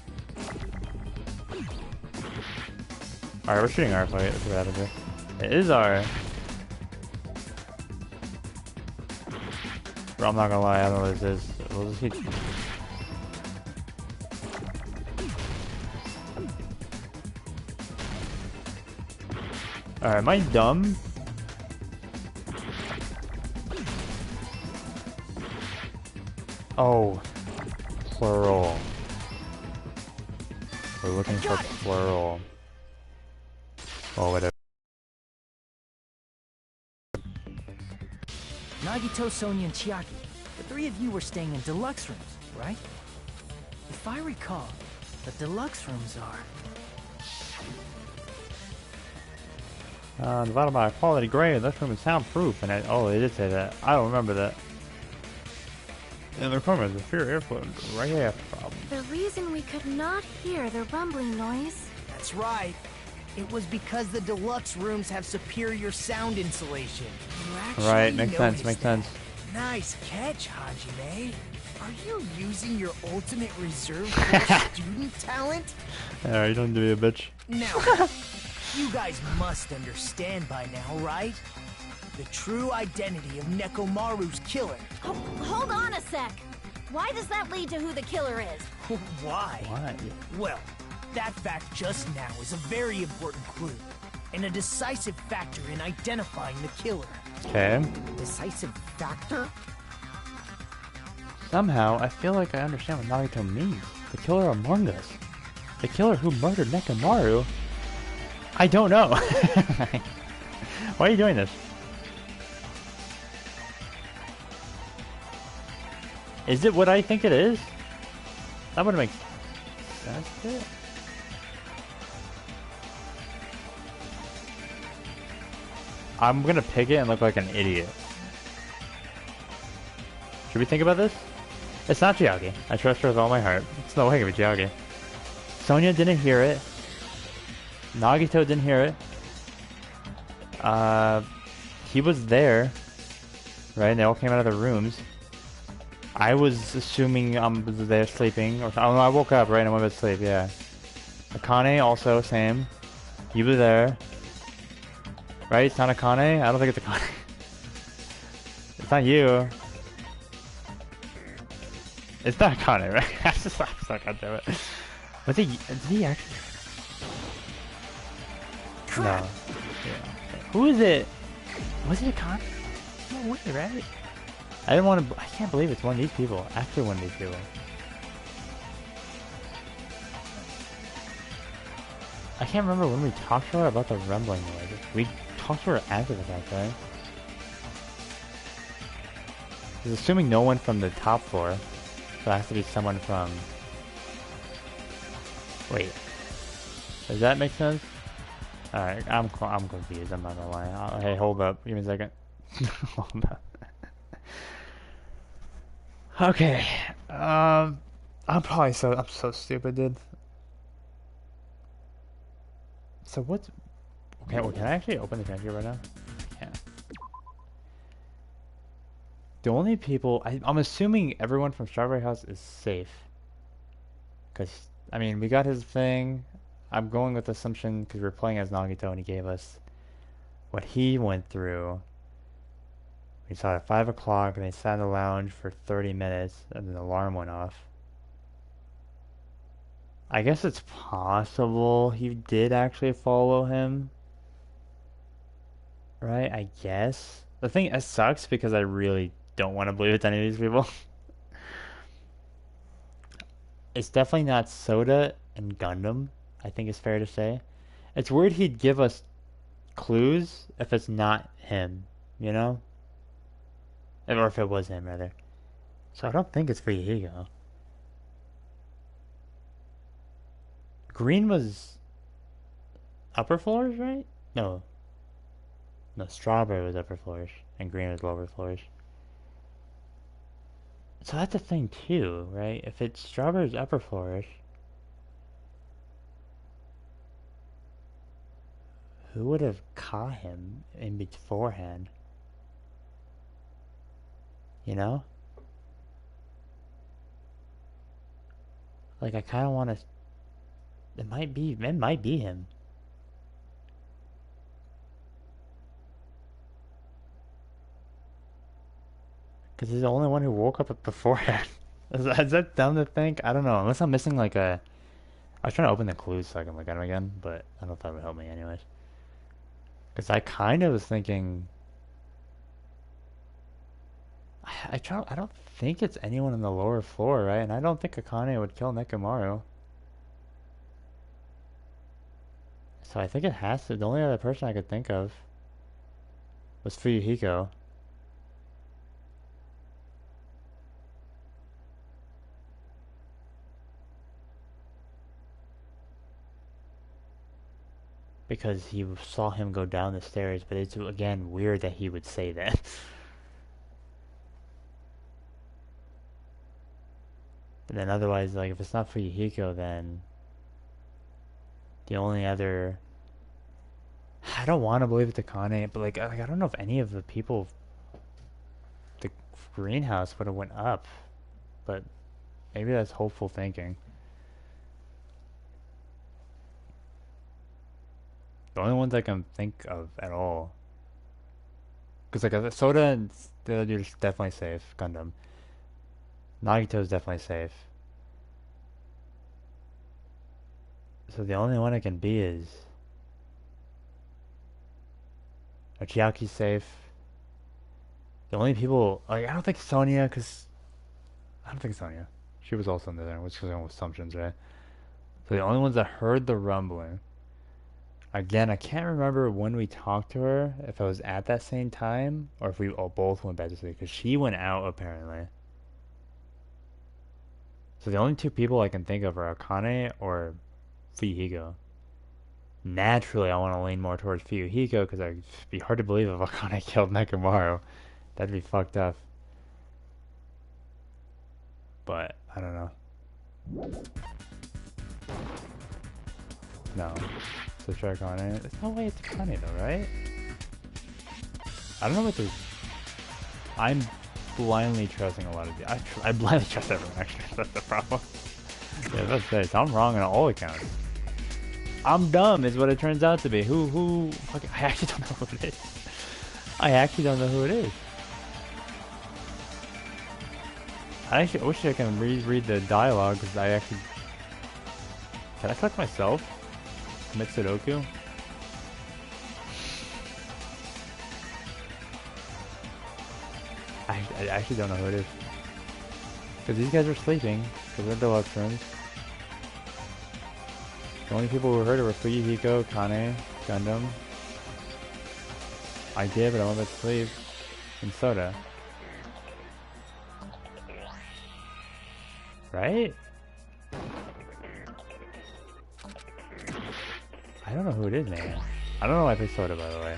Alright, we're shooting R. Let's see what happens here. It is R. Bro, I'm not gonna lie, I don't know what this is. We'll just keep... Alright, am I dumb? Oh. Plural. We're looking for plural. Oh, whatever. Nagito, Sonya, and Chiaki. The three of you were staying in deluxe rooms, right? If I recall, the deluxe rooms are... Divided by a quality grade, this room is soundproof, and oh, they did say that. I don't remember that. And the room is a fear airflow right problem. The reason we could not hear the rumbling noise. That's right. It was because the deluxe rooms have superior sound insulation. You actually Right, makes sense, noticed makes that. sense. Nice catch, Hajime. Are you using your ultimate reserve force student talent? Alright, you don't do be a bitch. Now, you guys must understand by now, right? The true identity of Nekomaru's killer. Oh, hold on a sec. Why does that lead to who the killer is? Why? Why? Well, that fact just now is a very important clue. and a decisive factor in identifying the killer. Okay. Decisive factor? Somehow, I feel like I understand what Nagito means. The killer among us. The killer who murdered Nekomaru? I don't know. Why are you doing this? Is it what I think it is? That would make sense to it. I'm gonna pick it and look like an idiot. Should we think about this? It's not Chiaki. I trust her with all my heart. It's no way it could be Chiaki. Sonia didn't hear it. Nagito didn't hear it. He was there. Right? They all came out of their rooms. I was assuming I was there sleeping. Or, oh no, I woke up, right? And I went to sleep, yeah. Akane also, same. You were there. Right? It's not Akane? I don't think it's Akane. It's not you. It's not Akane, right? I'm stuck, goddammit. Was he, did he actually? No. Yeah. Who is it? Was it Akane? No way, right? I didn't want to. I can't believe it's one of these people. Actually, one of these people. I can't remember when we talked to her about the rumbling noise. We talked to her after the fact, right? I was assuming no one from the top floor. So it has to be someone from. Wait. Does that make sense? Alright, I'm confused. I'm not gonna lie. Hey, hold up. Give me a second. Hold up. Okay. I'm so stupid, dude. So what's... Okay, well, can I actually open the transcript right now? I can't. The only people... I'm assuming everyone from Strawberry House is safe. Because, I mean, we got his thing. I'm going with assumption because we're playing as Nagito and he gave us what he went through. We saw it at 5 o'clock and they sat in the lounge for 30 minutes and then the alarm went off. I guess it's possible he did actually follow him. Right? I guess. The thing, it sucks because I really don't want to believe it's any of these people. It's definitely not Soda and Gundam, I think it's fair to say. It's weird he'd give us clues if it's not him, you know? Or if it was him, rather. So I don't think it's Fuyuhiko. Green was upper floors, right? No. No, Strawberry was upper floors, and Green was lower floors. So that's the thing too, right? If it's Strawberry's upper floors, who would have caught him in beforehand? You know? Like, I kind of want to... It might be him. Because he's the only one who woke up beforehand. Is that dumb to think? I don't know. Unless I'm missing like a... I was trying to open the clues so I can look at him again, but I don't know if that would help me anyways. Because I kind of was thinking... I don't think it's anyone on the lower floor, right? And I don't think Akane would kill Nekomaru. So I think it has to... The only other person I could think of was Fuyuhiko. Because he saw him go down the stairs, but it's, again, weird that he would say that. And then otherwise, like, if it's not Fuyuhiko, then the only other... I don't want to believe it's Akane, but like I don't know if any of the people... The greenhouse would have went up. But maybe that's hopeful thinking. The only ones I can think of at all. Because like Soda and the other dude is definitely safe. Gundam. Nagito's definitely safe. So the only one it can be is Chiaki's safe. The only people, like, I don't think Sonia, because I don't think Sonia. She was also in there, which was going with assumptions, right? So the only ones that heard the rumbling. Again, I can't remember when we talked to her, if I was at that same time, or if we all both went back to sleep, because she went out, apparently. So the only two people I can think of are Akane or Fuyuhiko. Naturally, I want to lean more towards Fuyuhiko, because it'd be hard to believe if Akane killed Nekomaru. That'd be fucked up. But, I don't know. No. So try Akane. There's no way it's Akane though, right? I don't know what there's... I'm blindly trusting a lot of... I blindly trust everyone, actually. That's the problem. Yeah, that's it. I'm wrong on all accounts. I'm dumb is what it turns out to be. Who... Fuck, I actually don't know who it is. I actually don't know who it is. I actually wish I can reread the dialogue, because I actually... Can I click myself? Mitsudoku? I actually don't know who it is. Because these guys were sleeping, because they're in deluxe rooms. The only people who heard it were Fuyuhiko, Kane, Gundam. I did, but I went back to sleep. And Soda. Right? I don't know who it is, man. I don't know why I picked Soda, by the way.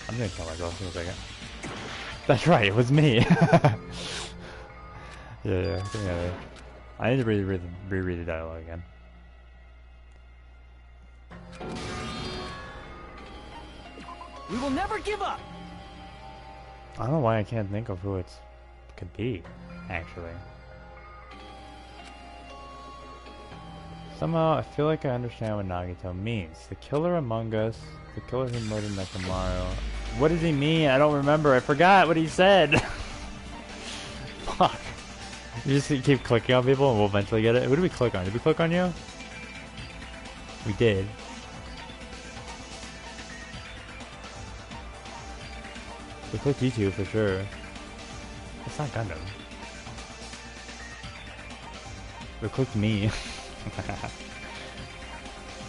I'm gonna kill myself in a second. That's right, it was me! yeah. I need to reread the dialogue again. We will never give up! I don't know why I can't think of who it could be, actually. Somehow, I feel like I understand what Nagito means. The killer among us, the killer who murdered Nekomaru. What does he mean? I don't remember. I forgot what he said. Fuck. You just keep clicking on people and we'll eventually get it. Who did we click on? Did we click on you? We did. We clicked you two for sure. It's not Gundam. We clicked me.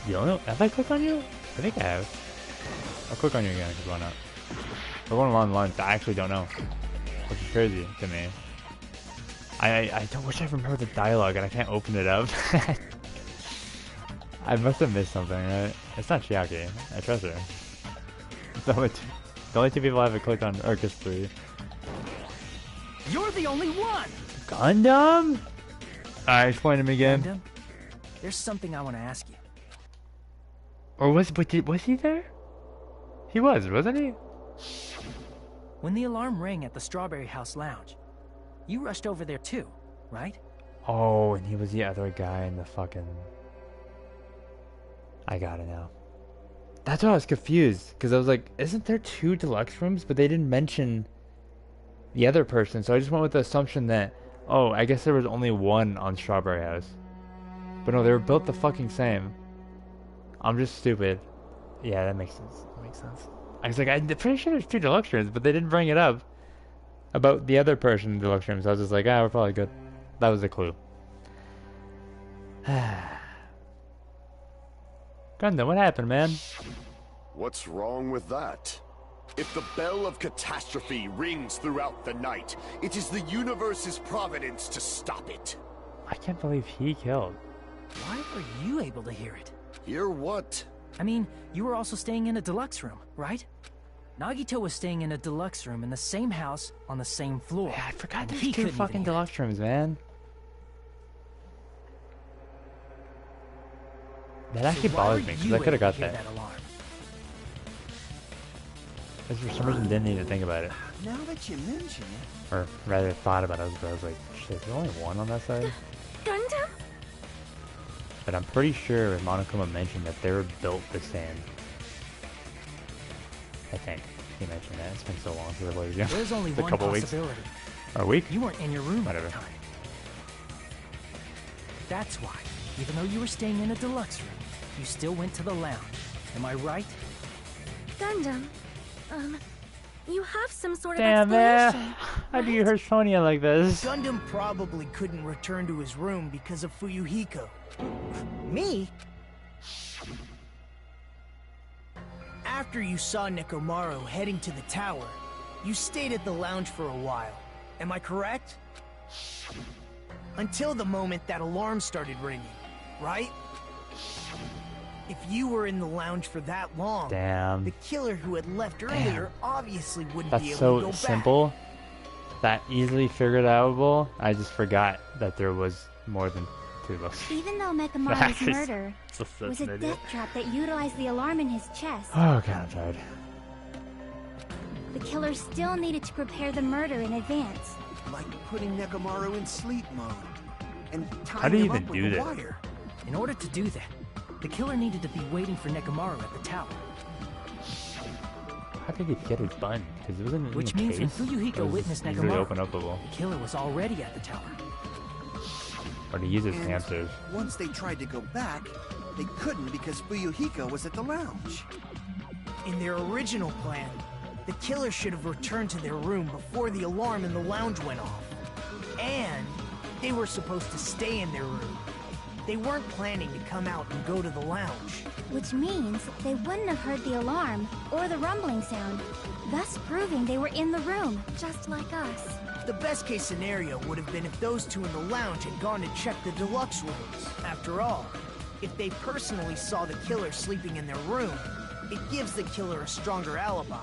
You don't know? Have I clicked on you? I think I have. I'll click on you again because why not? We're going along the lines I actually don't know. Which is crazy to me. I don't wish I remember the dialogue and I can't open it up. I must have missed something, right? It's not Chiaki. I trust her. The only two people I haven't clicked on are just 3. You're the only one! Gundam? Alright, explain him again. Gundam, there's something I want to ask you. Or was he there? He was, wasn't he? When the alarm rang at the Strawberry House Lounge, you rushed over there too, right? Oh, and he was the other guy in the fucking... I got it now. That's why I was confused, because I was like, isn't there 2 deluxe rooms? But they didn't mention the other person, so I just went with the assumption that, oh, I guess there was only one on Strawberry House. But no, they were built the fucking same. I'm just stupid. Yeah, that makes sense. That makes sense. I was like, I'm pretty sure there's 2 deluxe rooms, but they didn't bring it up about the other person in the deluxe rooms. So I was just like, we're probably good. That was the clue. Gundam, what happened, man? What's wrong with that? If the bell of catastrophe rings throughout the night, it is the universe's providence to stop it. I can't believe he killed. Why were you able to hear it? Hear what? I mean, you were also staying in a deluxe room, right? Nagito was staying in a deluxe room in the same house on the same floor. Yeah, I forgot and there's he 2 couldn't fucking even hear deluxe rooms, man. That actually So why bothers were me, because you I could have able got to hear that. alarm? I just for some reason didn't need to think about it. Now that you mention it... Or rather thought about it, but I was like, shit, there's only one on that side? Gundam? But I'm pretty sure Monokuma mentioned that they were built the same. I think he mentioned that. It's been so long since I played the game. There's only It's a one couple weeks. possibility. Or a week? You weren't in your room Whatever. at the time. That's why, even though you were staying in a deluxe room, you still went to the lounge. Am I right? Gundam, You have some sort of Damn, explanation. man. How do you hurt Sonia like this? Gundam probably couldn't return to his room because of Fuyuhiko. Me? After you saw Nekomaru heading to the tower, you stayed at the lounge for a while. Am I correct? Until the moment that alarm started ringing, right? If you were in the lounge for that long, Damn. the killer who had left earlier obviously wouldn't be That's able to go so simple. That easily figured outable. I just forgot that there was more than two of us. Even though Mekamaru's That is murder such was an a idiot. death trap that utilized the alarm in his chest, Oh god, I'm tired. the killer still needed to prepare the murder in advance. Like putting Nekomaru in sleep mode. And How tying do you him even up do with a that? wire. In order to do that, the killer needed to be waiting for Nekomaru at the tower. How did he get his bun? Because it wasn't in Which the means when case. Fuyuhiko It was witnessed easily Nekomaru, openable. the killer was already at the tower. Or to use his And answers. once they tried to go back, they couldn't because Fuyuhiko was at the lounge. In their original plan, the killer should have returned to their room before the alarm in the lounge went off. And they were supposed to stay in their room. They weren't planning to come out and go to the lounge. Which means they wouldn't have heard the alarm or the rumbling sound, thus proving they were in the room, just like us. The best case scenario would have been if those two in the lounge had gone to check the deluxe rooms. After all, if they personally saw the killer sleeping in their room, it gives the killer a stronger alibi.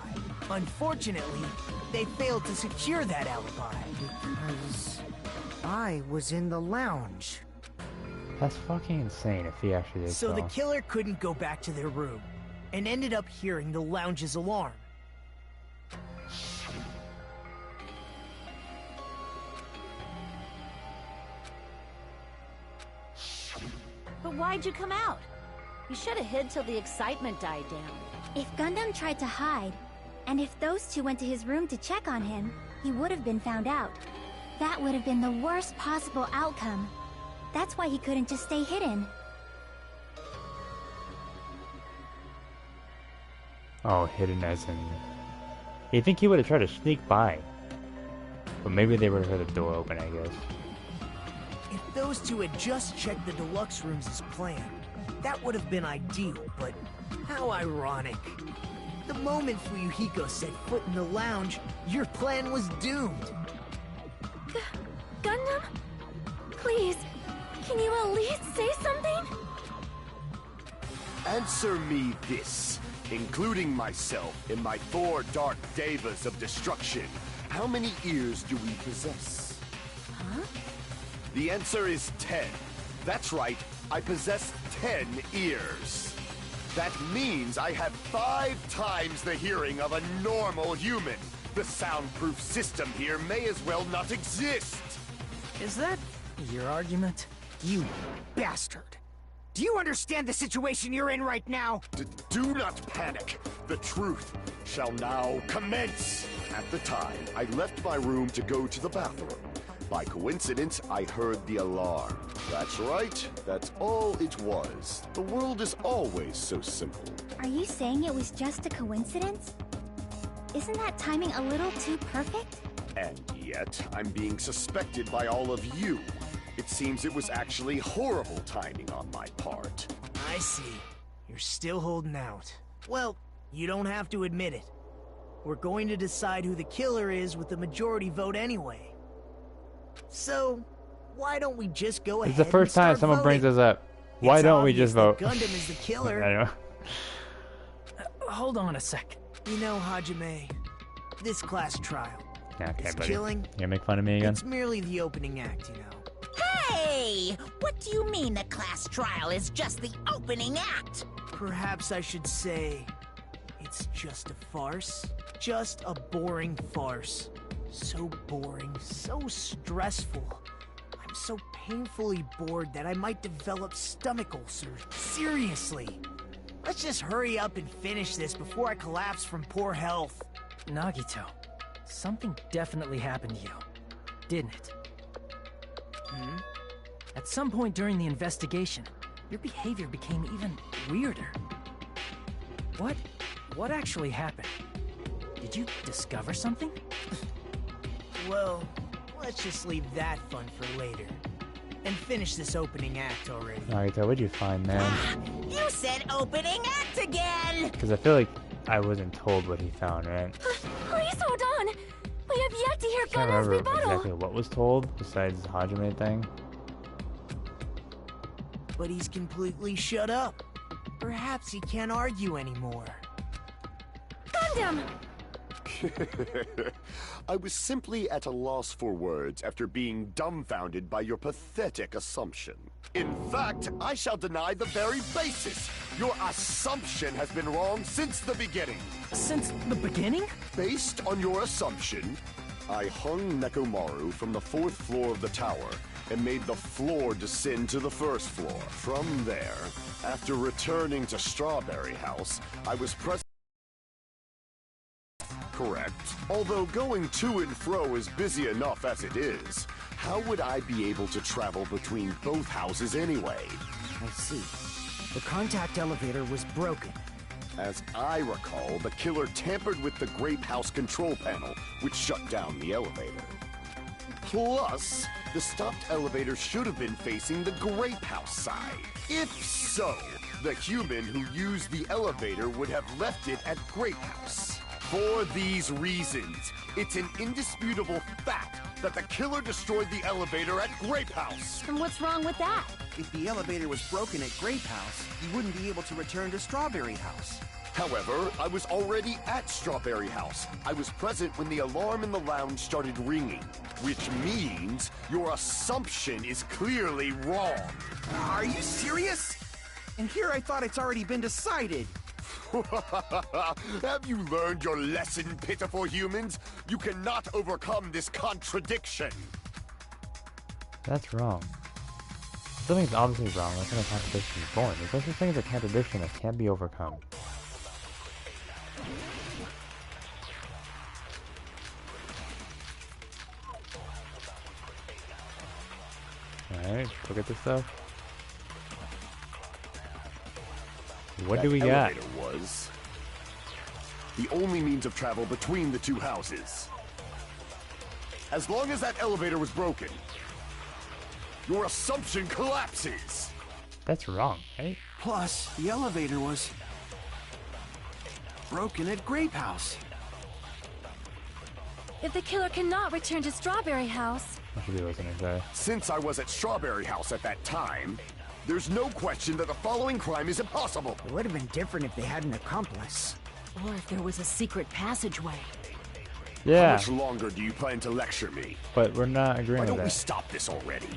Unfortunately, they failed to secure that alibi. Because I was in the lounge. That's fucking insane if he actually did So the killer couldn't go back to their room, and ended up hearing the lounge's alarm. But why'd you come out? You should have hid till the excitement died down. If Gundam tried to hide, and if those two went to his room to check on him, he would have been found out. That would have been the worst possible outcome. That's why he couldn't just stay hidden. Oh, hidden as in... You think he would have tried to sneak by. But maybe they would have heard the door open, I guess. If those two had just checked the deluxe rooms as planned, that would have been ideal, but how ironic. The moment Fuyuhiko set foot in the lounge, your plan was doomed. Gundam? Please, can you at least say something? Answer me this, including myself in my 4 dark devas of destruction. How many ears do we possess? Huh? The answer is 10. That's right, I possess 10 ears. That means I have 5 times the hearing of a normal human. The soundproof system here may as well not exist. Is that your argument? You bastard! Do you understand the situation you're in right now? Do not panic. The truth shall now commence. At the time, I left my room to go to the bathroom. By coincidence, I heard the alarm. That's right. That's all it was. The world is always so simple. Are you saying it was just a coincidence? Isn't that timing a little too perfect? And yet, I'm being suspected by all of you. It seems it was actually horrible timing on my part. I see. You're still holding out. Well, you don't have to admit it. We're going to decide who the killer is with the majority vote anyway. So, why don't we just go ahead It's the first and time start someone brings voting? us up. Why It's don't we obvious just that vote? Gundam is the killer. I know. Hold on a sec. You know, Hajime, this class trial, Yeah, okay, this buddy. killing, You gonna make fun of me again? it's merely the opening act, you know. Hey! What do you mean the class trial is just the opening act? Perhaps I should say, it's just a farce. Just a boring farce. So boring, so stressful. I'm so painfully bored that I might develop stomach ulcers. Seriously. Let's just hurry up and finish this before I collapse from poor health. Nagito, something definitely happened to you, didn't it? Hmm? At some point during the investigation, your behavior became even weirder. What actually happened? Did you discover something? Well, let's just leave that fun for later. And finish this opening act already. Alright, so what'd you find, man? You said opening act again! Because I feel like I wasn't told what he found, right? Please hold on. We have yet to hear I can't Gunna's remember rebuttal. exactly what was told, besides the Hajime thing. But he's completely shut up. Perhaps he can't argue anymore. Gundam! I was simply at a loss for words after being dumbfounded by your pathetic assumption. In fact, I shall deny the very basis. Your assumption has been wrong since the beginning. Since the beginning? Based on your assumption, I hung Nekomaru from the 4th floor of the tower and made the floor descend to the 1st floor. From there, after returning to Strawberry House, I was present. Correct. Although going to and fro is busy enough as it is, how would I be able to travel between both houses anyway? I see. The contact elevator was broken. As I recall, the killer tampered with the Grape House control panel, which shut down the elevator. Plus, the stopped elevator should have been facing the Grape House side. If so, the human who used the elevator would have left it at Grape House. For these reasons, it's an indisputable fact that the killer destroyed the elevator at Grape House. And what's wrong with that? If the elevator was broken at Grape House, he wouldn't be able to return to Strawberry House. However, I was already at Strawberry House. I was present when the alarm in the lounge started ringing, which means your assumption is clearly wrong. Are you serious? And here I thought it's already been decided. Have you learned your lesson, pitiful humans? You cannot overcome this contradiction. That's wrong. Something's obviously wrong. That's when a contradiction is born. There's no such thing as a contradiction that can't be overcome. Alright, look at this stuff. What do we got? Elevator was the only means of travel between the two houses. As long as that elevator was broken, your assumption collapses. That's wrong, right? Plus, the elevator was broken at Grape House. If the killer cannot return to Strawberry House... I should be listening to. Since I was at Strawberry House at that time, there's no question that the following crime is impossible. It would have been different if they had an accomplice. Or if there was a secret passageway. How Yeah, much longer do you plan to lecture me? but we're not agreeing Why with don't we that. stop this already?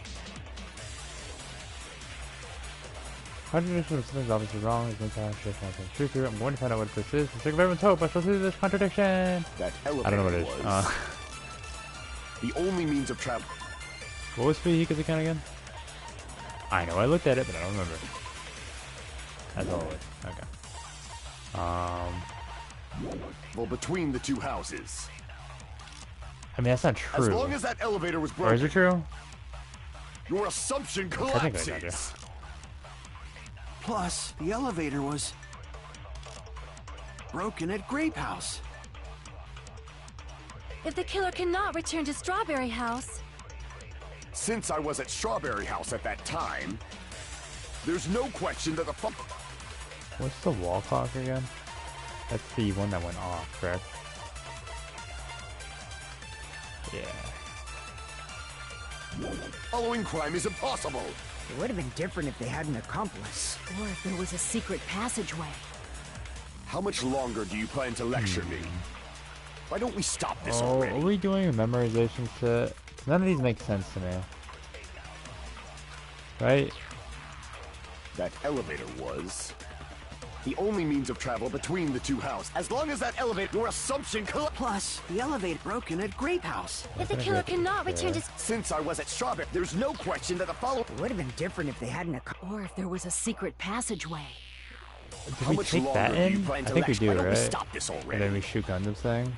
Contradiction of something's obviously wrong. It's been found. I'm going to find out what this is. For the sake of everyone's hope, I shall see this contradiction. That elevator I don't know what it is. was the only means of travel. What was Fujika's account again? I know I looked at it, but I don't remember. As always. Okay. Well, between the two houses. I mean, that's not true. As long as that elevator was Or broken, is it true? your assumption Technically, I got collapses. Plus, the elevator was broken at Grape House. If the killer cannot return to Strawberry House... Since I was at Strawberry House at that time, there's no question that the What's the wall clock again? That's the one that went off, correct? Yeah. following crime is impossible. It would have been different if they had an accomplice. Or if there was a secret passageway. How much longer do you plan to lecture me? Why don't we stop this Oh, already? are we doing a memorization set? None of these make sense to me. Right? That elevator was the only means of travel between the two houses. As long as that elevator, your assumption Plus, the elevator broken at Grape House. If the killer cannot return to... Since I was at Strawberry, there's no question that the follow. It would have been different if they had an accomplice. Or if there was a secret passageway. Did How we much take longer that do you in? plan I to think we lecture? do, Why don't we right? stop this And already? then we shoot Gundam's thing.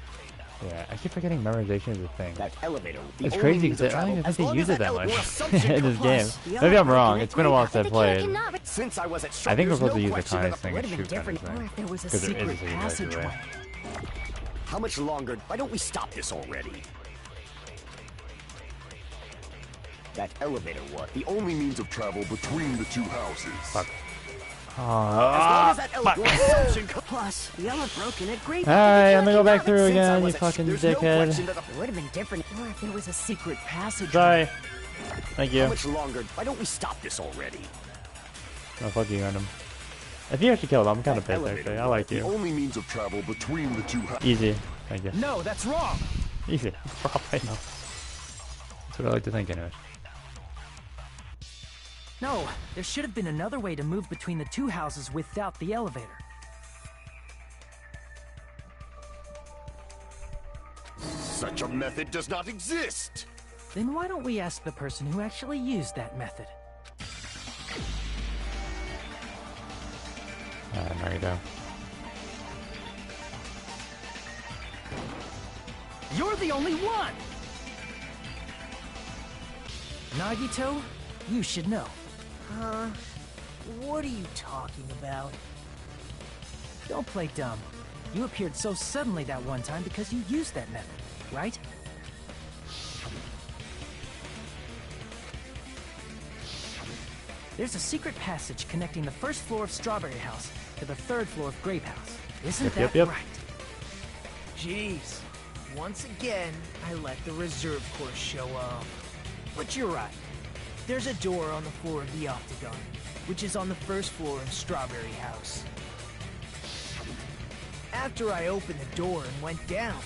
Yeah, I keep forgetting memorization is a thing. That elevator. the It's only crazy means of because I don't travel. even As think long they as use it that that much your assumption in this game. collapses. Maybe I'm wrong. It's been a while If since the I killer played. cannot... Since I was at I Strawberry, think we're there's supposed to no use the question that kindness thing and would've been shoot Gundam's different. thing. Or if there was a Because there secret is a secret passageway. passageway. How much longer? Why don't we stop this already? That elevator was the only means of travel between the two houses. Fuck. As long as that elevator assumption Plus, the elevator broken at great. Alright, I'm gonna go back through Since I again, you wasn't fucking there's no dickhead. question that It would have been different. Or if there was a secret passage. Sorry. Thank you. How much longer? Why don't we stop this already? Oh, fuck you, random. If you actually killed him, I'm kind of That pissed, elevator actually. I like was the you. only means of travel between the two houses. Easy. Thank you. No, that's wrong. Easy. Probably no. That's what I like to think, anyway. No, there should have been another way to move between the two houses without the elevator. Such a method does not exist. Then why don't we ask the person who actually used that method? There you go. You're the only one! Nagito, you should know. What are you talking about? Don't play dumb. You appeared so suddenly that one time because you used that method, right? There's a secret passage connecting the first floor of Strawberry House to the third floor of Grape House. Isn't that Yep. right? Jeez. Once again, I let the reserve course show up. But you're right. There's a door on the floor of the Octagon, which is on the first floor of Strawberry House. After I opened the door and went down,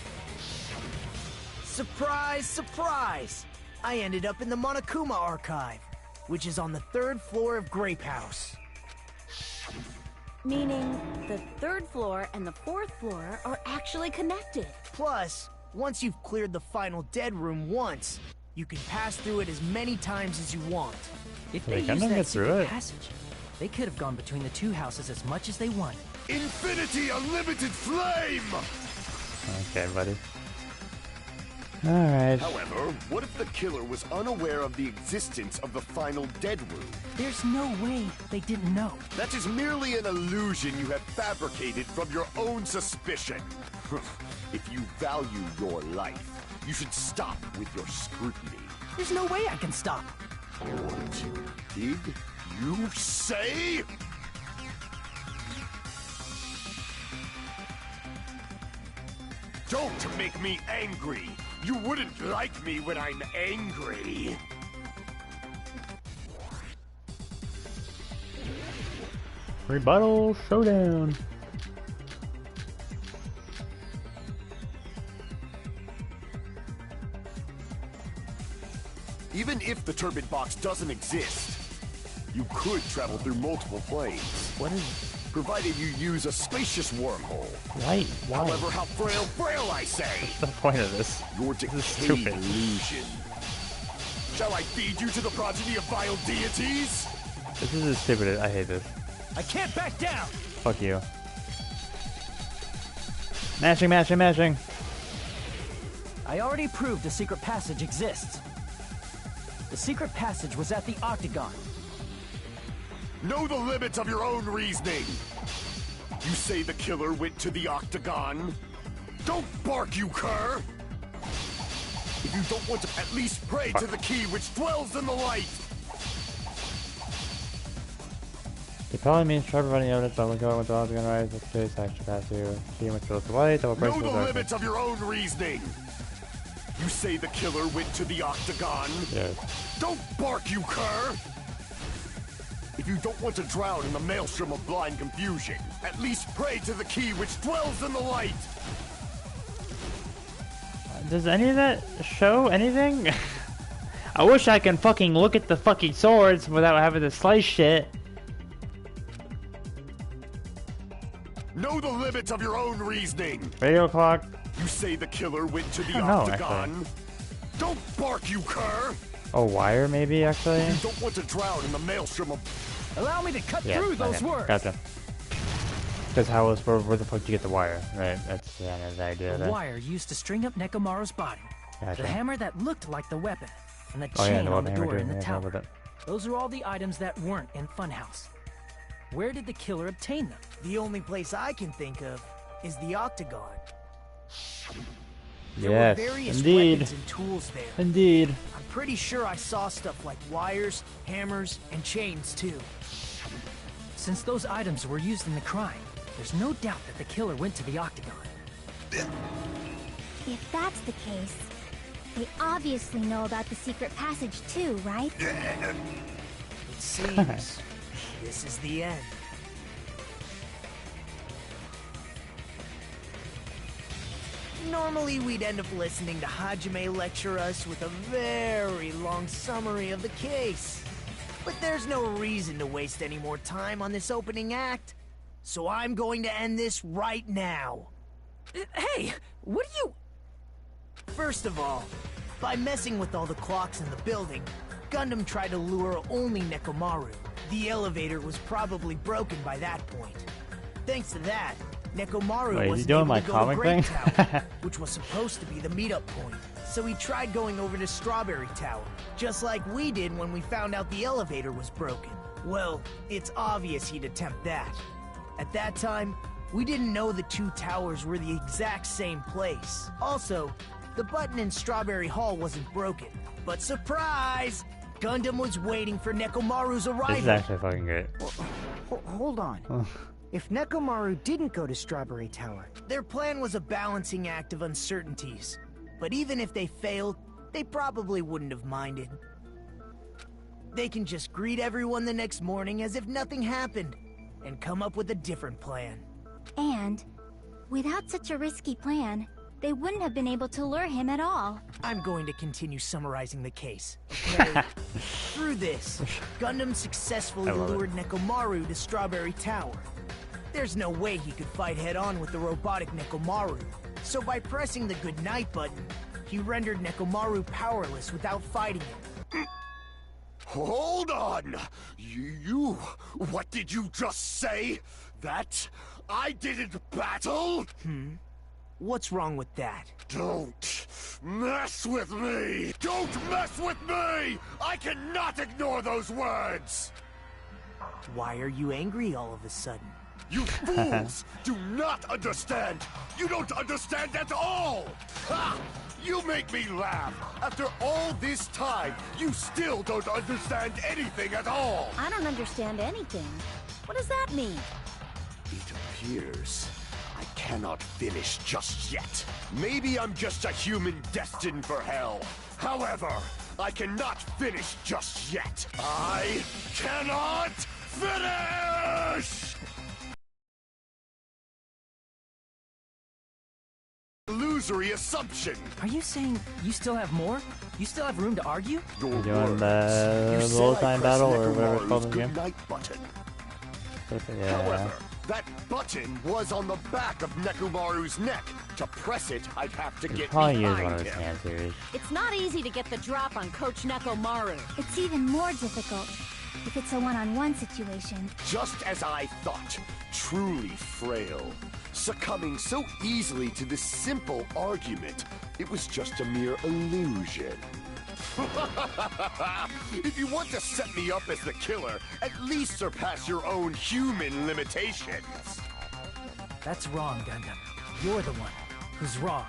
surprise, surprise! I ended up in the Monokuma Archive, which is on the third floor of Grape House. Meaning, the third floor and the fourth floor are actually connected. Plus, once you've cleared the final dead room once, you can pass through it as many times as you want. If They they kinda used get that through secret it. passage, they could have gone between the two houses as much as they wanted. Infinity Unlimited Flame! Okay, buddy. Alright. However, what if the killer was unaware of the existence of the final dead room? There's no way they didn't know. That is merely an illusion you have fabricated from your own suspicion. If you value your life, you should stop with your scrutiny. There's no way I can stop. What did you say? Don't make me angry. You wouldn't like me when I'm angry. Rebuttal showdown. Even if the turbid box doesn't exist, you could travel through multiple planes. What is... Provided you use a spacious wormhole. Why? However, how frail I say! What's the point of this? Your This is decayed stupid. illusion. Shall I feed you to the progeny of vile deities? This is as stupid. I hate this. I can't back down! Fuck you. Mashing, mashing, mashing. I already proved the secret passage exists. The secret passage was at the Octagon. Know the limits of your own reasoning. You say the killer went to the Octagon? Don't bark, you cur! If you don't want to at least pray to the key which dwells in the light! It probably means try providing evidence by looking at what the Octagon rise with the case action pass through. Key which goes to light, double break Know the the darkness. limits of your own reasoning. You say the killer went to the Octagon? Yes. Don't bark, you cur! If you don't want to drown in the maelstrom of blind confusion, at least pray to the key which dwells in the light! Does any of that show anything? I wish I can fucking look at the fucking swords without having to slice shit. Know the limits of your own reasoning. Radio clock. You say the killer went to the I don't know, Octagon? Don't bark, you cur! Oh, wire maybe actually? You don't want to drown in the maelstrom of... Allow me to cut Yeah, through those okay, words! Gotcha. Because how was where the fuck do you get the wire? Right, that's the idea The there. wire used to string up Nekomaru's body. Gotcha. The hammer that looked like the weapon. And the Oh yeah, chain the on weapon the hammer door too. in the Yeah, I tower. remember that. Those are all the items that weren't in Funhouse. Where did the killer obtain them? The only place I can think of is the Octagon. There Yes, were various indeed. weapons and tools there. Indeed. I'm pretty sure I saw stuff like wires, hammers, and chains too. Since those items were used in the crime, there's no doubt that the killer went to the Octagon. If that's the case, they obviously know about the secret passage too, right? It seems this is the end. Normally, we'd end up listening to Hajime lecture us with a very long summary of the case. But there's no reason to waste any more time on this opening act, so I'm going to end this right now. Hey, what are you... First of all, by messing with all the clocks in the building, Gundam tried to lure only Nekomaru. The elevator was probably broken by that point. Thanks to that, Nekomaru Wait, wasn't you doing able my to go to comic Great thing? Tower, which was supposed to be the meetup point. So he tried going over to Strawberry Tower, just like we did when we found out the elevator was broken. Well, it's obvious he'd attempt that. At that time, we didn't know the two towers were the exact same place. Also, the button in Strawberry Hall wasn't broken. But surprise! Gundam was waiting for Nekomaru's arrival. This is actually fucking great. Hold on. If Nekomaru didn't go to Strawberry Tower... Their plan was a balancing act of uncertainties. But even if they failed, they probably wouldn't have minded. They can just greet everyone the next morning as if nothing happened, and come up with a different plan. And, without such a risky plan, they wouldn't have been able to lure him at all. I'm going to continue summarizing the case, okay? Through this, Gundam successfully lured Nekomaru to Strawberry Tower. There's no way he could fight head-on with the robotic Nekomaru, so by pressing the goodnight button, he rendered Nekomaru powerless without fighting him. Hold on! You... What did you just say? That I didn't battle? What's wrong with that? Don't mess with me! Don't mess with me! I cannot ignore those words! Why are you angry all of a sudden? You fools do not understand! You don't understand at all! Ha! You make me laugh! After all this time, you still don't understand anything at all! I don't understand anything. What does that mean? It appears I cannot finish just yet. Maybe I'm just a human destined for hell. However, I cannot finish just yet. I cannot finish! Illusory assumption. Are you saying you still have more? You still have room to argue? Your You doing words. the old-time battle or whatever it's called in the game? Goodnight button. Yeah. However, that button was on the back of Nekomaru's neck. To press it, I'd have to get Probably use one of behind those him. answers. It's not easy to get the drop on Coach Nekomaru. It's even more difficult if it's a one-on-one situation. Just as I thought, truly frail. Succumbing so easily to this simple argument, it was just a mere illusion. If you want to set me up as the killer, at least surpass your own human limitations. That's wrong, Gundam. You're the one who's wrong.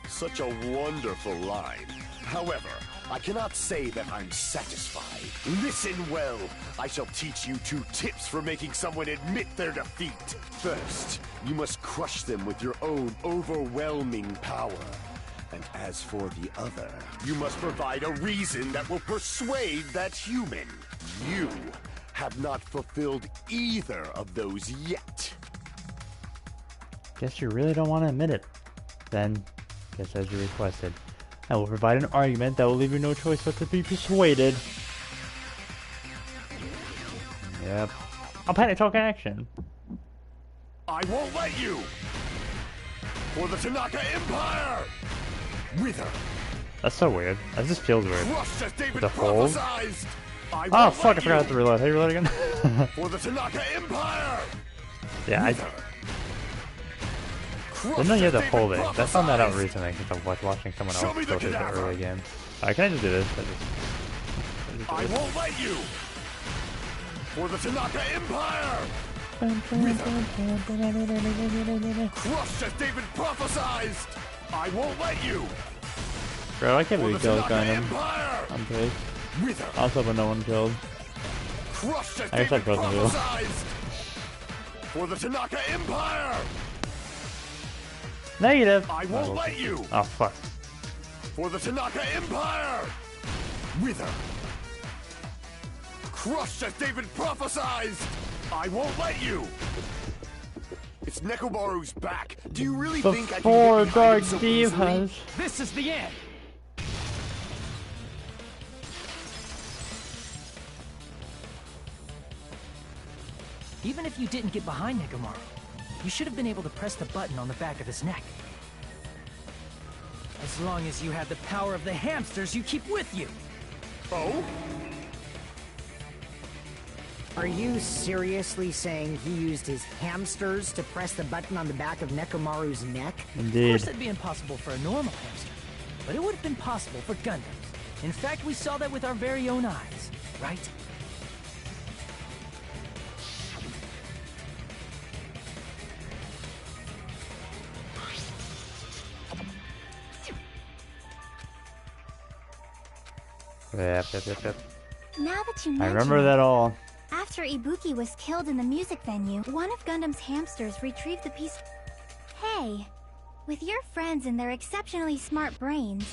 Such a wonderful line. However, I cannot say that I'm satisfied. Listen well. I shall teach you 2 tips for making someone admit their defeat. First, you must crush them with your own overwhelming power. And as for the other, you must provide a reason that will persuade that human. You have not fulfilled either of those yet. Guess you really don't want to admit it. Then, guess as you requested, I will provide an argument that will leave you no choice but to be persuaded. Yep. I'll panic talk action. I won't let you! For the Tanaka Empire! Wither! That's so weird. That just feels weird. Crushed as David The hold? prophesized! I Oh won't fuck, I let forgot you. to reload. Hey, reload again? For the Tanaka Empire! Yeah, I Wither! didn't know you had to David hold it. I found that out prophesized. recently because I was watching someone Show else me the go through the cadaver. early game. Alright, can I just do this? I won't let you! For the Tanaka Empire! Crushed as David prophesied! I won't let you! Bro, I can't believe we killed Gundam. Empire! I'm pissed. Wither! Also, but no one killed. Crushed as I guess I David frozen you. prophesied! For the Tanaka Empire! Negative. I won't let you! Oh fuck. For the Tanaka Empire! Wither! Crushed as David prophesied! I won't let you! It's Nekomaru's back. Do you really The think I can four get dark behind him so easily? divas. This is the end! Even if you didn't get behind Nekomaru, you should have been able to press the button on the back of his neck. As long as you have the power of the hamsters you keep with you. Oh? Are you seriously saying he used his hamsters to press the button on the back of Nekomaru's neck? Of Indeed. course that'd be impossible for a normal hamster, but it would have been possible for Gundams. In fact, we saw that with our very own eyes, right? Yep. Now that you mention I remember it, that all. after Ibuki was killed in the music venue, one of Gundam's hamsters retrieved the piece. Hey, with your friends and their exceptionally smart brains,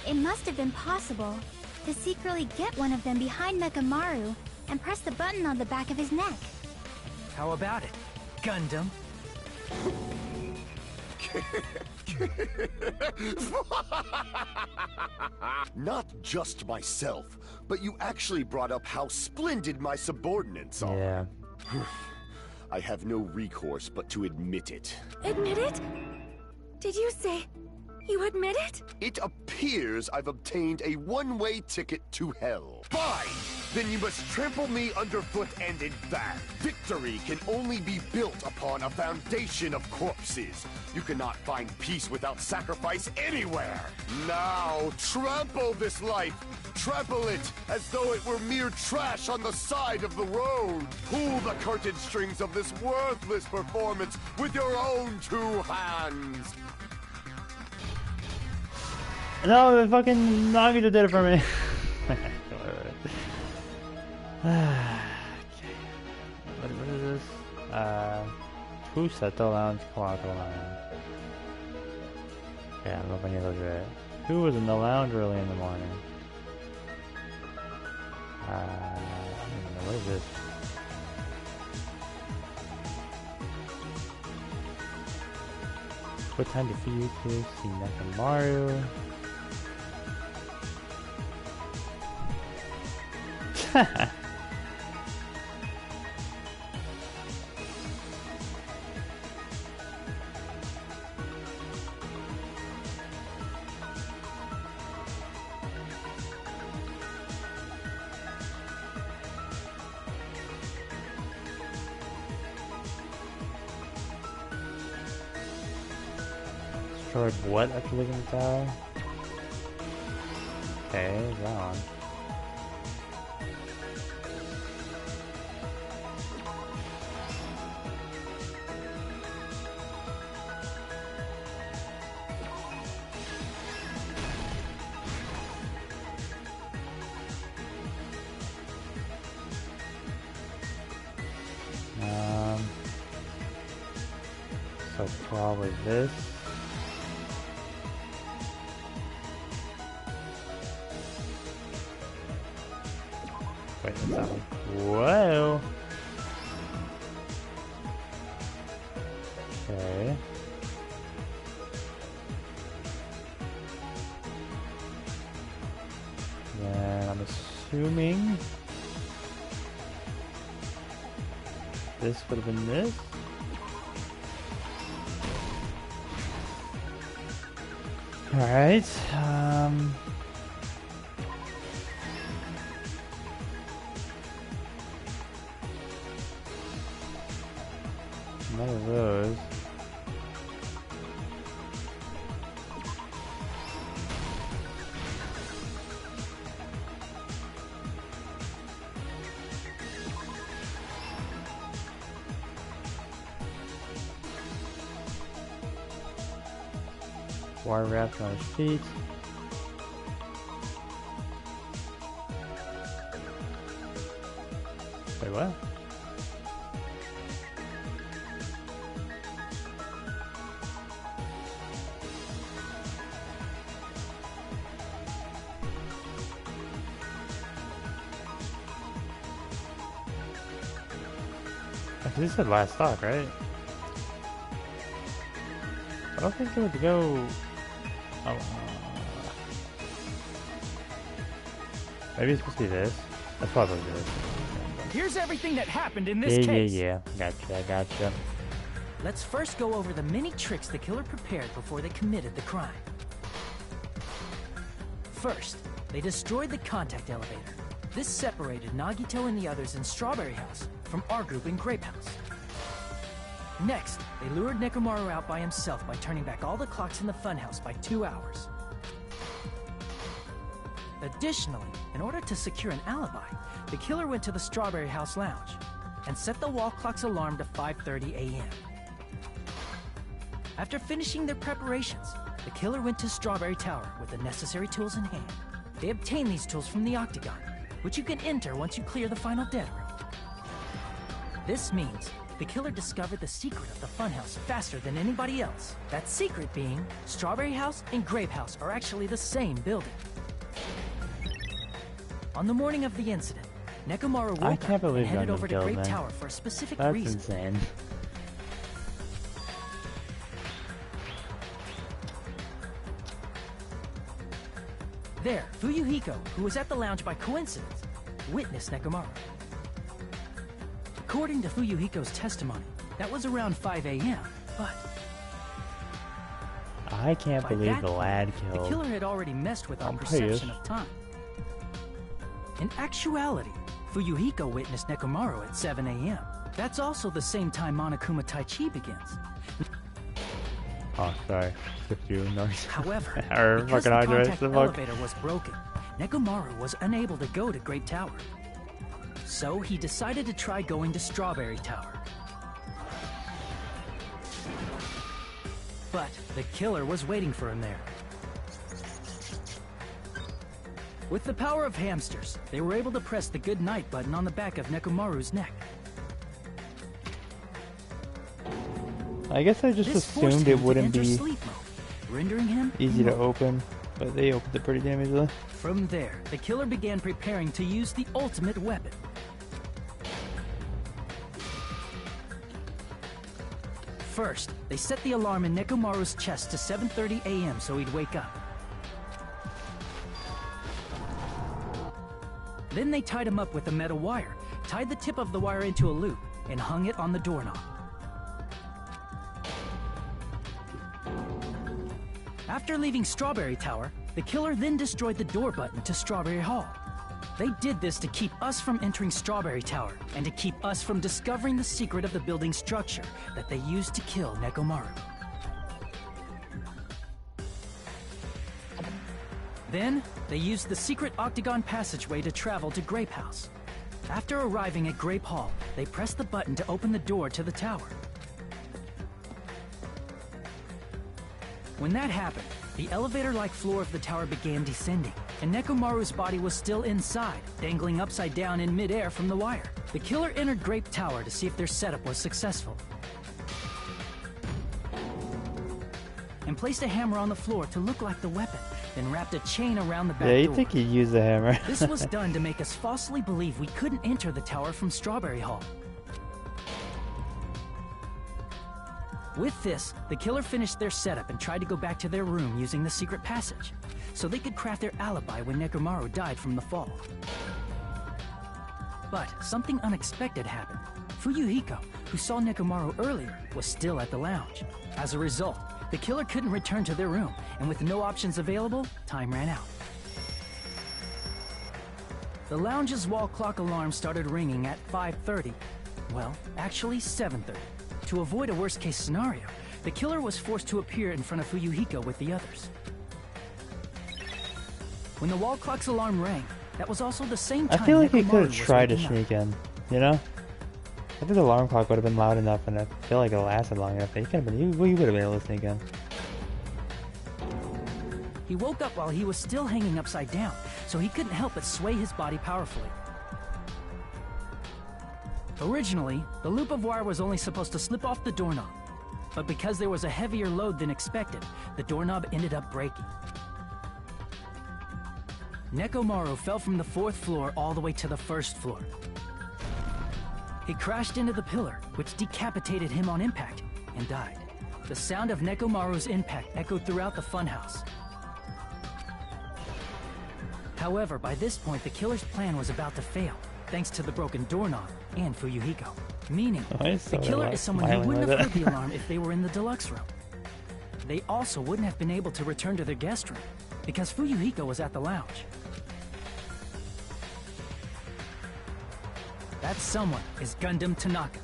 it must have been possible to secretly get one of them behind Nekomaru and press the button on the back of his neck. How about it, Gundam? Not just myself, but you actually brought up how splendid my subordinates are. Yeah. I have no recourse but to admit it. Admit it? Did you say you admit it? It appears I've obtained a one-way ticket to hell. Fine! Then you must trample me underfoot and in fact. Victory can only be built upon a foundation of corpses. You cannot find peace without sacrifice anywhere. Now, trample this life. Trample it as though it were mere trash on the side of the road. Pull the curtain strings of this worthless performance with your own two hands. No, the fucking Nagito did it for me. Okay. What is this? Fuseto Lounge, Kawato Lounge. Yeah, I don't know if any of those are it. Who was in the lounge early in the morning? I don't even know. What is this? What time to feed to see Nekomaru? Destroyed what after leaving the tower? Okay, that one. So probably this. Wait, that's that one. Whoa! Okay. Then I'm assuming this would have been this. Alright, none of those. Wire wraps on his feet. Wait, what? This is last stop, right? I don't think it would go. Oh, maybe it's supposed to be this. That's probably this. Here's everything that happened in this case. Yeah. Gotcha. Let's first go over the many tricks the killer prepared before they committed the crime. First, they destroyed the contact elevator. This separated Nagito and the others in Strawberry House from our group in Grape House. Next, they lured Nekomaru out by himself by turning back all the clocks in the funhouse by 2 hours. Additionally, in order to secure an alibi, the killer went to the Strawberry House lounge and set the wall clock's alarm to 5:30 a.m. After finishing their preparations, the killer went to Strawberry Tower with the necessary tools in hand. They obtained these tools from the Octagon, which you can enter once you clear the final dead room. This means the killer discovered the secret of the funhouse faster than anybody else. That secret being, Strawberry House and Grape House are actually the same building. On the morning of the incident, Nekomaru woke up and headed over to Grape Tower for a specific reason. That's insane. There, Fuyuhiko, who was at the lounge by coincidence, witnessed Nekomaru. According to Fuyuhiko's testimony, that was around 5 a.m., but I can't believe the lad killed. The killer had already messed with our perception of time. In actuality, Fuyuhiko witnessed Nekomaru at 7 a.m. That's also the same time Monokuma Taichi begins. Oh, sorry. However, or because the contact elevator elevator was broken, Nekomaru was unable to go to Grape Tower. So he decided to try going to Strawberry Tower. But the killer was waiting for him there. With the power of hamsters, they were able to press the good night button on the back of Nekomaru's neck. I guess I just assumed it wouldn't be rendering him easy to open, but they opened it pretty damn easily. From there, the killer began preparing to use the ultimate weapon. First, they set the alarm in Nekomaru's chest to 7:30 a.m. so he'd wake up. Then they tied him up with a metal wire, tied the tip of the wire into a loop, and hung it on the doorknob. After leaving Strawberry Tower, the killer then destroyed the door button to Strawberry Hall. They did this to keep us from entering Strawberry Tower, and to keep us from discovering the secret of the building's structure that they used to kill Nekomaru. Then, they used the secret octagon passageway to travel to Grape House. After arriving at Grape Hall, they pressed the button to open the door to the tower. When that happened, the elevator-like floor of the tower began descending, and Nekomaru's body was still inside, dangling upside down in midair from the wire. The killer entered Grape Tower to see if their setup was successful, and placed a hammer on the floor to look like the weapon, then wrapped a chain around the back door. Yeah, you'd think he'd use the hammer. This was done to make us falsely believe we couldn't enter the tower from Strawberry Hall. With this, the killer finished their setup and tried to go back to their room using the secret passage, so they could craft their alibi when Nekomaru died from the fall. But something unexpected happened. Fuyuhiko, who saw Nekomaru earlier, was still at the lounge. As a result, the killer couldn't return to their room, and with no options available, time ran out. The lounge's wall clock alarm started ringing at 5:30. Well, actually 7:30. To avoid a worst-case scenario, the killer was forced to appear in front of Fuyuhiko with the others. When the wall clock's alarm rang, that was also the same time I feel like he Nekomaru could have was tried to waking up. sneak in, you know? I think the alarm clock would have been loud enough, and I feel like it lasted long enough. He would have been able to sneak in. He woke up while he was still hanging upside down, so he couldn't help but sway his body powerfully. Originally, the loop of wire was only supposed to slip off the doorknob, but because there was a heavier load than expected, the doorknob ended up breaking. Nekomaru fell from the 4th floor all the way to the 1st floor. He crashed into the pillar, which decapitated him on impact, and died. The sound of Nekomaru's impact echoed throughout the funhouse. However, by this point, the killer's plan was about to fail, thanks to the broken doorknob and Fuyuhiko. Meaning, the killer is someone who wouldn't have heard the alarm if they were in the deluxe room. They also wouldn't have been able to return to their guest room, because Fuyuhiko was at the lounge. That someone is Gundam Tanaka.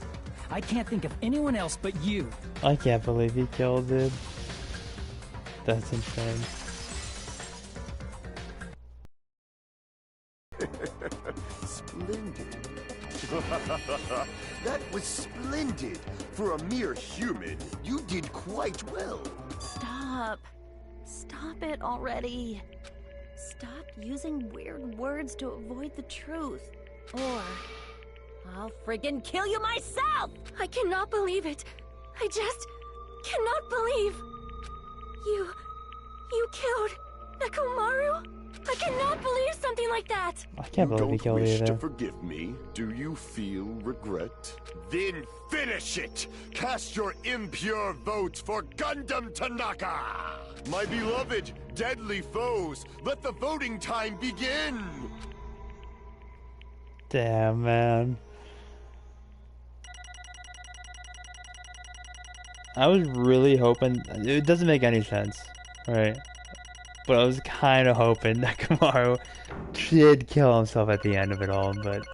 I can't think of anyone else but you. I can't believe he killed it. That's insane. Splendid. That was splendid. For a mere human, you did quite well. Stop. Stop it already. Stop using weird words to avoid the truth. Or I'll friggin' kill you myself! I cannot believe it. I just cannot believe. You killed Nekomaru? I cannot believe something like that. I can't believe he killed you either. don't wish to forgive me? Do you feel regret? Then finish it! Cast your impure votes for Gundam Tanaka! My beloved, deadly foes, let the voting time begin! Damn, man. I was really hoping... It doesn't make any sense, right? But I was kind of hoping that Nekomaru did kill himself at the end of it all, but...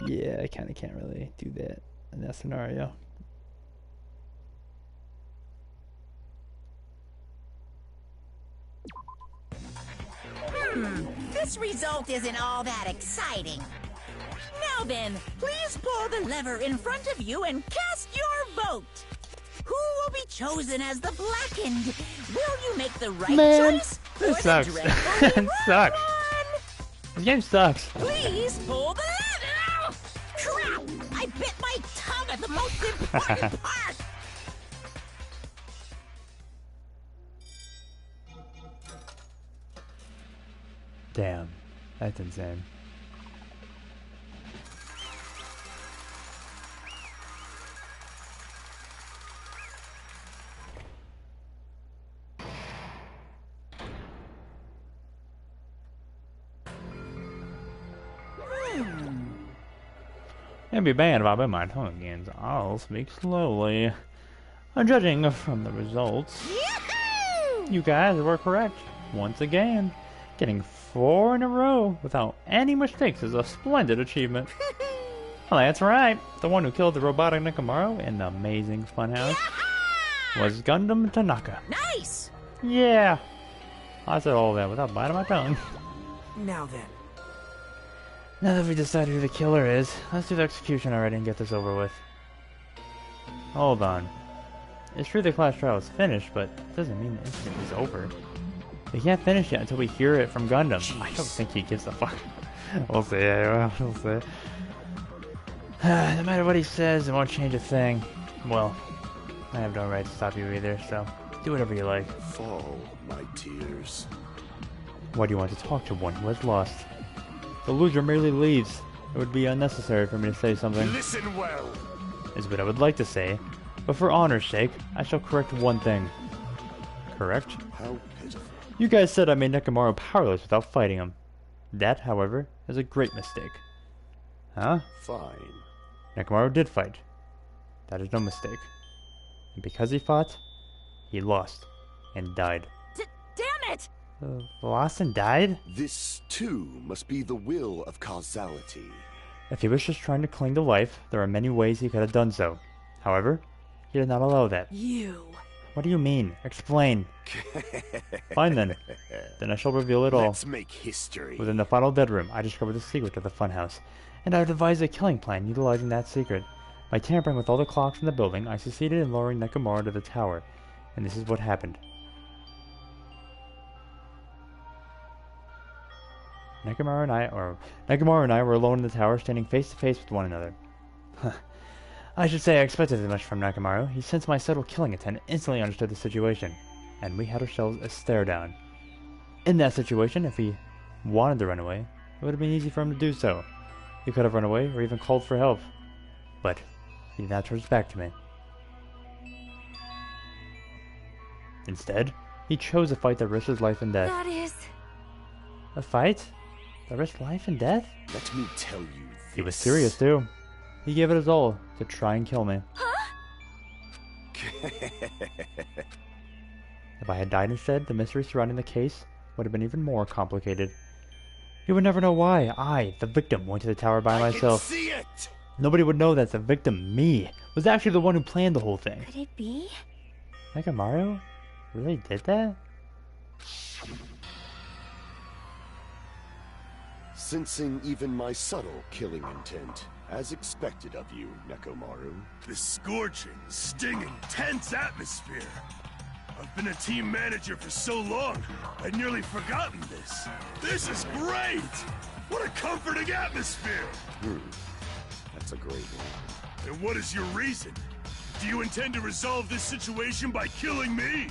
Yeah, I kind of can't really do that in that scenario. This result isn't all that exciting. Now then, please pull the lever in front of you and cast your vote. Who will be chosen as the blackened? Will you make the right choice? This or sucks. the dreadfully It sucks. wrong This game sucks. one? Please pull the lever! Crap! I bit my tongue at the most important part! Damn. That's insane. It'd be bad if I bit my tongue again, so I'll speak slowly. Judging from the results, you guys were correct once again. Getting 4 in a row without any mistakes is a splendid achievement. Well, that's right. The one who killed the robotic Nekomaru in the amazing funhouse was Gundam Tanaka. Nice! Yeah. I said all that without biting my tongue. Now then. Now that we decided who the killer is, let's do the execution already and get this over with. Hold on. It's true the class trial is finished, but it doesn't mean the incident is over. We can't finish it until we hear it from Gundam. Jeez. I don't think he gives a fuck. We'll see, we'll see. No matter what he says, it won't change a thing. Well, I have no right to stop you either, so do whatever you like. Fall, my tears. Why do you want to talk to one who has lost? The loser merely leaves. It would be unnecessary for me to say something. Listen well! Is what I would like to say, but for honor's sake, I shall correct one thing. Correct? How pitiful. You guys said I made Nekomaru powerless without fighting him. That, however, is a great mistake. Huh? Fine. Nekomaru did fight. That is no mistake. And because he fought, he lost and died. Damn it! Lost and died? This, too, must be the will of causality. If he was just trying to cling to life, there are many ways he could have done so. However, he did not allow that. You. What do you mean? Explain. Fine then. Then I shall reveal it all. Let's make history. Within the final dead room, I discovered the secret to the funhouse, and I devised a killing plan utilizing that secret. By tampering with all the clocks in the building, I succeeded in lowering Nekomaru to the tower, and this is what happened. Nekomaru and I were alone in the tower, standing face to face with one another. I should say I expected as much from Nekomaru. He sensed my subtle killing intent and instantly understood the situation, and we had ourselves a stare down. In that situation, if he wanted to run away, it would have been easy for him to do so. He could have run away or even called for help, but he now turns back to me. Instead, he chose a fight that risked his life and death. That is... A fight? That risked life and death? Let me tell you this. He was serious too. He gave it his all to try and kill me. Huh? If I had died instead, the mystery surrounding the case would have been even more complicated. He would never know why I, the victim, went to the tower by myself. I can see it! Nobody would know that the victim, me, was actually the one who planned the whole thing. Could it be? Nekomaru really did that? Sensing even my subtle killing intent, as expected of you, Nekomaru. The scorching, stinging, tense atmosphere. I've been a team manager for so long, I'd nearly forgotten this. This is great! What a comforting atmosphere! That's a great one. And what is your reason? Do you intend to resolve this situation by killing me?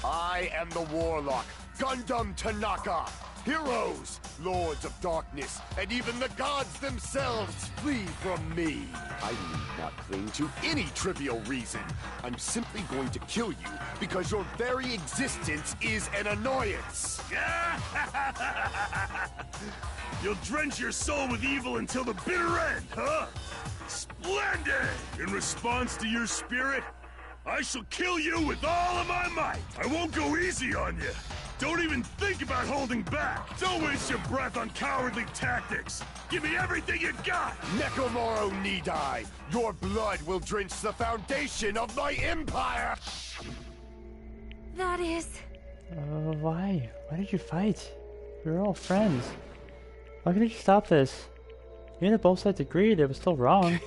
I am the Warlock, Gundam Tanaka. Heroes, Lords of Darkness, and even the gods themselves flee from me. I need not cling to any trivial reason. I'm simply going to kill you because your very existence is an annoyance. You'll drench your soul with evil until the bitter end, huh? Splendid! In response to your spirit, I shall kill you with all of my might. I won't go easy on you. Don't even think about holding back. Don't waste your breath on cowardly tactics. Give me everything you got. Nekomaru Nidai, your blood will drench the foundation of my empire. That is... Why? Why did you fight? We were all friends. Why couldn't you stop this? Even if both sides agreed, it was still wrong.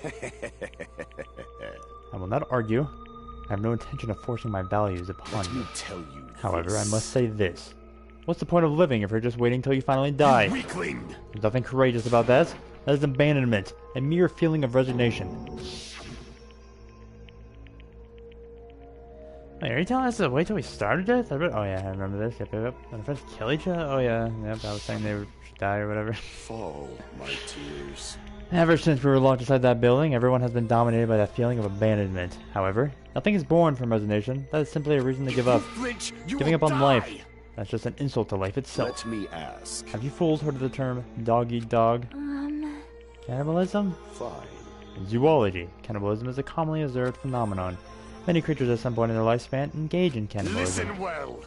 I will not argue. I have no intention of forcing my values upon Let you. me tell you However, this. I must say this. What's the point of living if you're just waiting till you finally die? Weakling! There's nothing courageous about that. That is abandonment, a mere feeling of resignation. Wait, are you telling us to wait till we started it? Oh yeah, I remember this. Yep. When the friends kill each other? Oh yeah, yep, I was saying they would die or whatever. Fall, my tears. Ever since we were locked inside that building, everyone has been dominated by that feeling of abandonment. However, nothing is born from resignation. That is simply a reason to give up. Flinch, Giving up on life. That's just an insult to life itself. Let me ask. Have you fools heard of the term dog-eat-dog? Cannibalism? Fine. In zoology, cannibalism is a commonly observed phenomenon. Many creatures at some point in their lifespan engage in cannibalism. Listen well.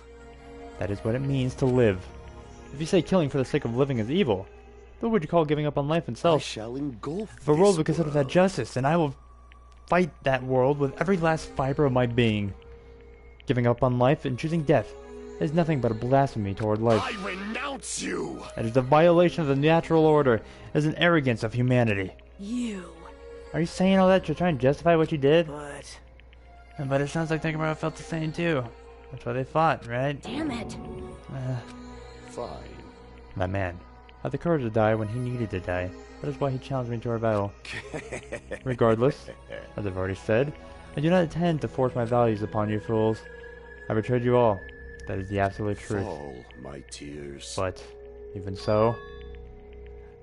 That is what it means to live. If you say killing for the sake of living is evil, what would you call giving up on life I itself? shall engulf If a world this would consider that world. justice, then I will fight that world with every last fiber of my being. Giving up on life and choosing death is nothing but a blasphemy toward life. I renounce you! It is a violation of the natural order. It is an arrogance of humanity. You. Are you saying all that to try and justify what you did? But... But it sounds like Danganropa felt the same too. That's why they fought, right? Damn it. Fine. That man had the courage to die when he needed to die. That is why he challenged me to our battle. Regardless, as I've already said, I do not intend to force my values upon you fools. I betrayed you all. That is the absolute truth. Fall, my tears. But, even so,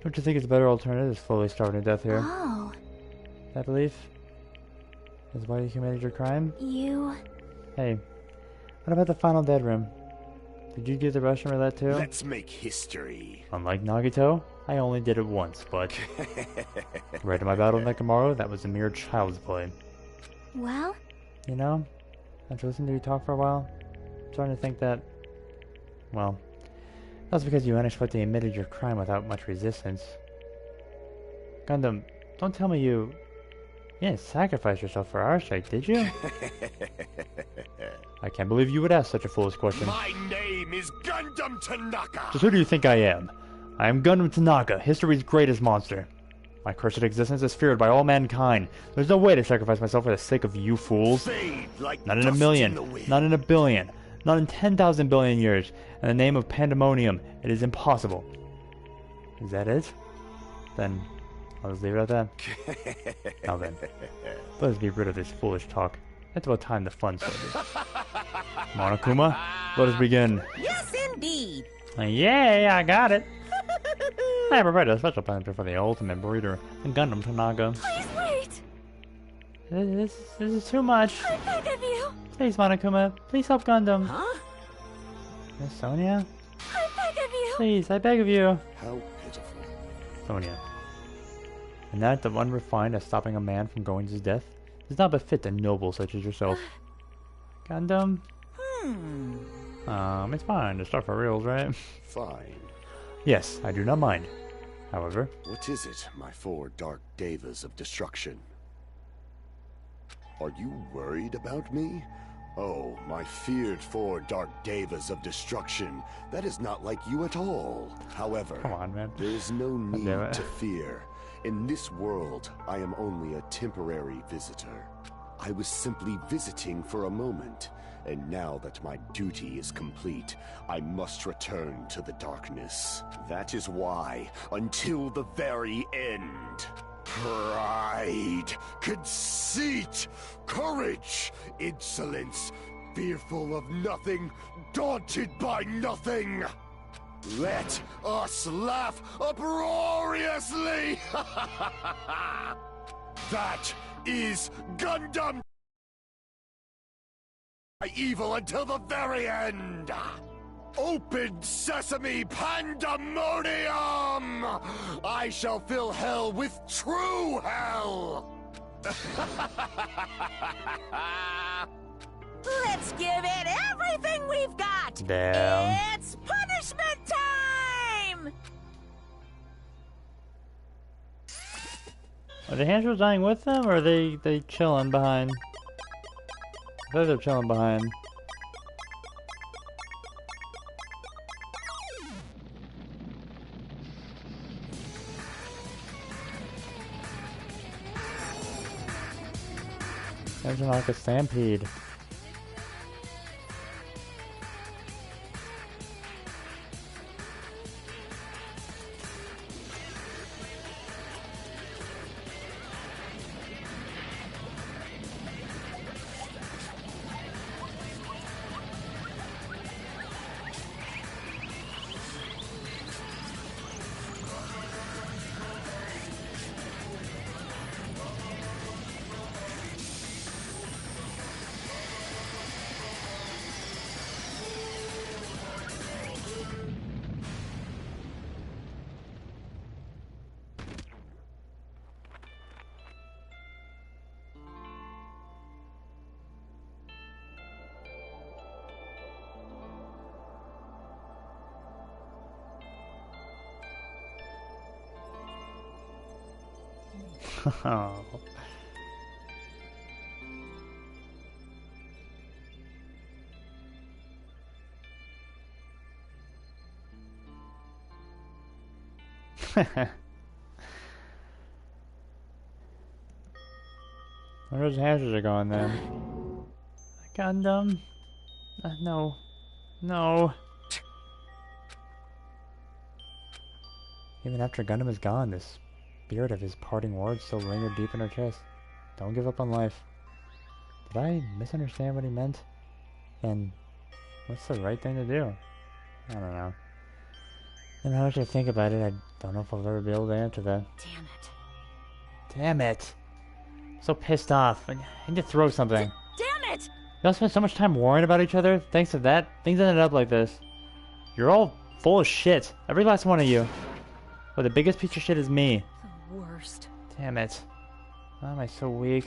don't you think it's a better alternative to slowly starving to death here? Oh, That belief is why you committed your crime? you... Hey, what about the final dead room? Did you do the Russian roulette too? Let's make history. Unlike Nagito, I only did it once, but right in my battle with Nekomaru, that was a mere child's play. Well, You know, after listening to you talk for a while, I'm starting to think that, well, that's because you unexpectedly admitted your crime without much resistance. Gundam, don't tell me you didn't sacrifice yourself for our sake, did you? I can't believe you would ask such a foolish question. My name is Gundam Tanaka! Just who do you think I am? I am Gundam Tanaka, history's greatest monster. My cursed existence is feared by all mankind. There's no way to sacrifice myself for the sake of you fools. Fade like Not in a dust million, in the wind. not in a billion, Not in 10,000 billion years. In the name of pandemonium, it is impossible. Is that it? Then, I'll just leave it at that. Now then, let us get rid of this foolish talk. It's about time the fun started. Monokuma, let us begin. Yes, indeed. Yay, I got it. I prepared a special punishment for the ultimate breeder, the Gundam Tanaga. Please wait! This is too much. I beg of you! Please, Monokuma, please help Gundam. Huh? Miss Sonia? I beg of you! Please, I beg of you. How pitiful. Sonia. And that the one refined as stopping a man from going to his death does not befit a noble such as yourself. Gundam? It's fine to start for reals, right? Fine. Yes, I do not mind. However... What is it, my four dark devas of destruction? Are you worried about me? Oh, my feared four dark devas of destruction. That is not like you at all. However, Come on, man. there is no damn need it. to fear. In this world, I am only a temporary visitor. I was simply visiting for a moment, and now that my duty is complete, I must return to the darkness. That is why, until the very end, pride, conceit, courage, insolence, fearful of nothing, daunted by nothing. Let us laugh uproariously! That is Gundam! Evil until the very end! Open sesame pandemonium! I shall fill hell with true hell! Let's give it everything we've got! Damn. It's punishment time! Are the hamsters dying with them, or are they chilling behind? I thought they're chilling behind. There's like a stampede. Oh. Where those hazards are going then? Gundam? No. No. Even after Gundam is gone, this spirit of his parting words still lingered deep in her chest. Don't give up on life. Did I misunderstand what he meant? And what's the right thing to do? I don't know. And how much I think about it, I don't know if I'll ever be able to answer that. Damn it. Damn it! I'm so pissed off. I need to throw something. Damn it! Y'all spent so much time worrying about each other. Thanks to that, things ended up like this. You're all full of shit. Every last one of you. But the biggest piece of shit is me. The worst. Damn it. Why am I so weak?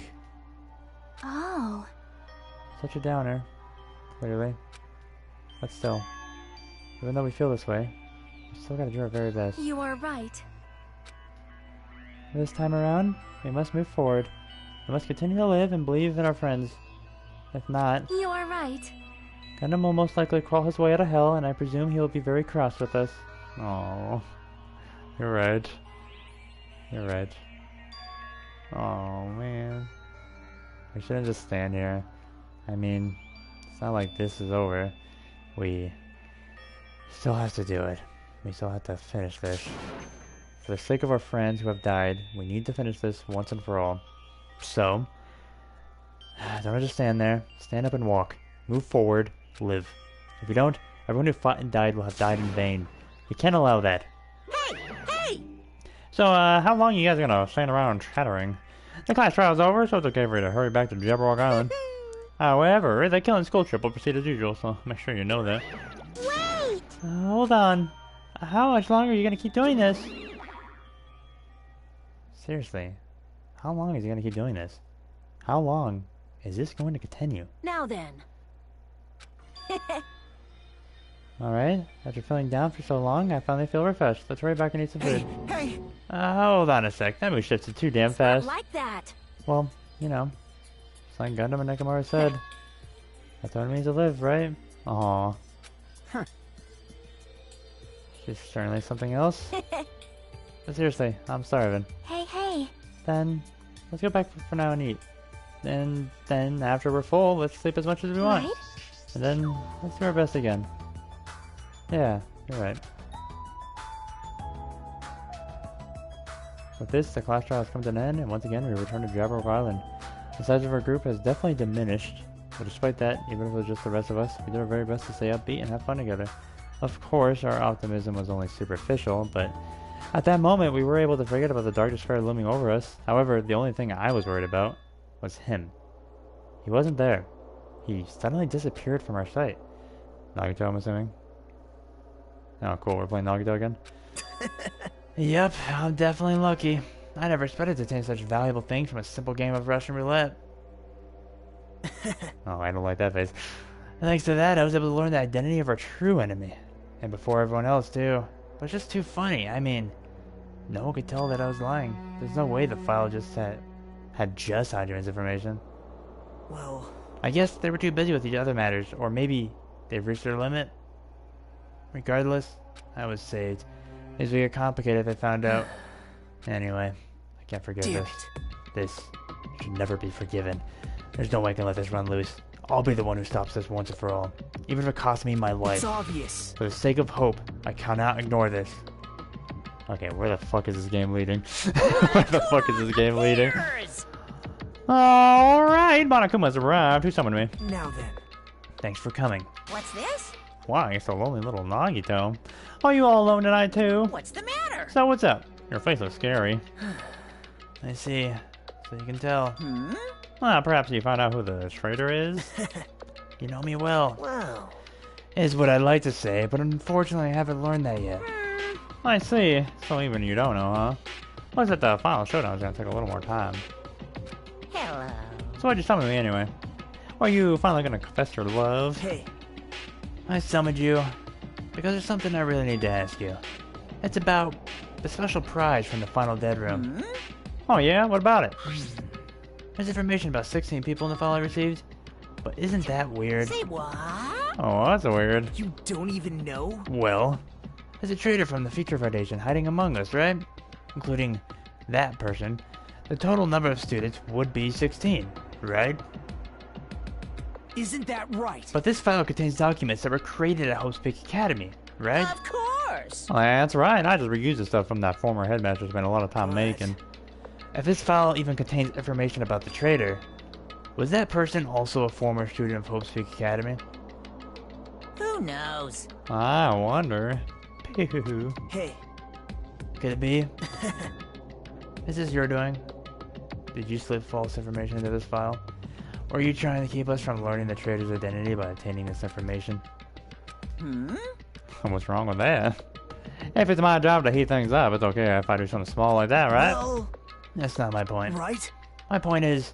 Oh. Such a downer. Clearly. But still. Even though we feel this way, we still gotta do our very best. You are right. This time around, we must move forward. We must continue to live and believe in our friends. If not, You are right. Gundam will most likely crawl his way out of hell, and I presume he will be very cross with us. Oh, you're right. You're right. Oh man, we shouldn't just stand here. I mean, it's not like this is over. we still have to do it. We still have to finish this. For the sake of our friends who have died, we need to finish this once and for all. So, don't just stand there. Stand up and walk. Move forward. Live. If we don't, everyone who fought and died will have died in vain. We can't allow that. Hey! Hey! So, how long are you guys gonna stand around chattering? The class trial's over, so it's okay for you to hurry back to Jabberwock Island. However, the killing school trip will proceed as usual, so make sure you know that. Wait! Hold on. How much longer are you gonna keep doing this? Seriously, how long is he gonna keep doing this? How long is this going to continue? Now then. Alright, after feeling down for so long, I finally feel refreshed. Let's hurry back and eat some food. Hey! Hold on a sec. That move shifted too damn fast. Like that. Well, you know, it's like Gundam and Nekomaru said. That's what it means to live, right? Aww. Huh. She's certainly something else. But seriously, I'm starving. Hey. Then, let's go back for now and eat. And then, after we're full, let's sleep as much as we want. Right? And then, let's do our best again. Yeah, you're right. With this, the class trial has come to an end, and once again, we return to Jabberwock Island. The size of our group has definitely diminished, but despite that, even if it was just the rest of us, we did our very best to stay upbeat and have fun together. Of course, our optimism was only superficial, but at that moment, we were able to forget about the dark despair looming over us. However, the only thing I was worried about was him. He wasn't there. He suddenly disappeared from our sight. Nagito, I'm assuming? Oh, cool, we're playing Nagito again? Yep, I'm definitely lucky. I never expected to obtain such valuable things from a simple game of Russian roulette. Oh, I don't like that face. Thanks to that, I was able to learn the identity of our true enemy. And before everyone else, too. It was just too funny. I mean, no one could tell that I was lying. There's no way the file just had just Hadrian's information. Well, I guess they were too busy with the other matters, or maybe they've reached their limit. Regardless, I was saved. Things would get complicated if they found out. Anyway, I can't forgive damn this. it. This should never be forgiven. There's no way I can let this run loose. I'll be the one who stops this once and for all. Even if it costs me my life. It's obvious. For the sake of hope, I cannot ignore this. Okay, where the fuck is this game leading? Where the fuck is this game leading? Alright, Monokuma's arrived. Who summoned me? Now then. Thanks for coming. What's this? Why, it's a lonely little Nagito. Are you all alone tonight too? What's the matter? So what's up? Your face looks scary. I see. So you can tell. Well, perhaps you found out who the traitor is? You know me well. Well. Is what I'd like to say, but unfortunately I haven't learned that yet. I see. So even you don't know, huh? Looks like the final showdown is gonna take a little more time. Hello. So why'd you summon me anyway? Are you finally gonna confess your love? Hey. I summoned you because there's something I really need to ask you. It's about the special prize from the final dead room. Oh yeah? What about it? There's information about 16 people in the file I received, but isn't that weird? Say what? Oh, that's weird. You don't even know? Well, there's a traitor from the Future Foundation hiding among us, right? Including that person. The total number of students would be 16, right? Isn't that right? But this file contains documents that were created at Hope's Peak Academy, right? Of course. Well, that's right. I just reused the stuff from that former headmaster spent a lot of time making. If this file even contains information about the traitor, was that person also a former student of Hope's Peak Academy? Who knows? I wonder. Pew. Hey. Could it be? Is this your doing? Did you slip false information into this file? Or are you trying to keep us from learning the traitor's identity by obtaining this information? What's wrong with that? If it's my job to heat things up, it's okay if I do something small like that, right? Well, That's not my point. right? My point is,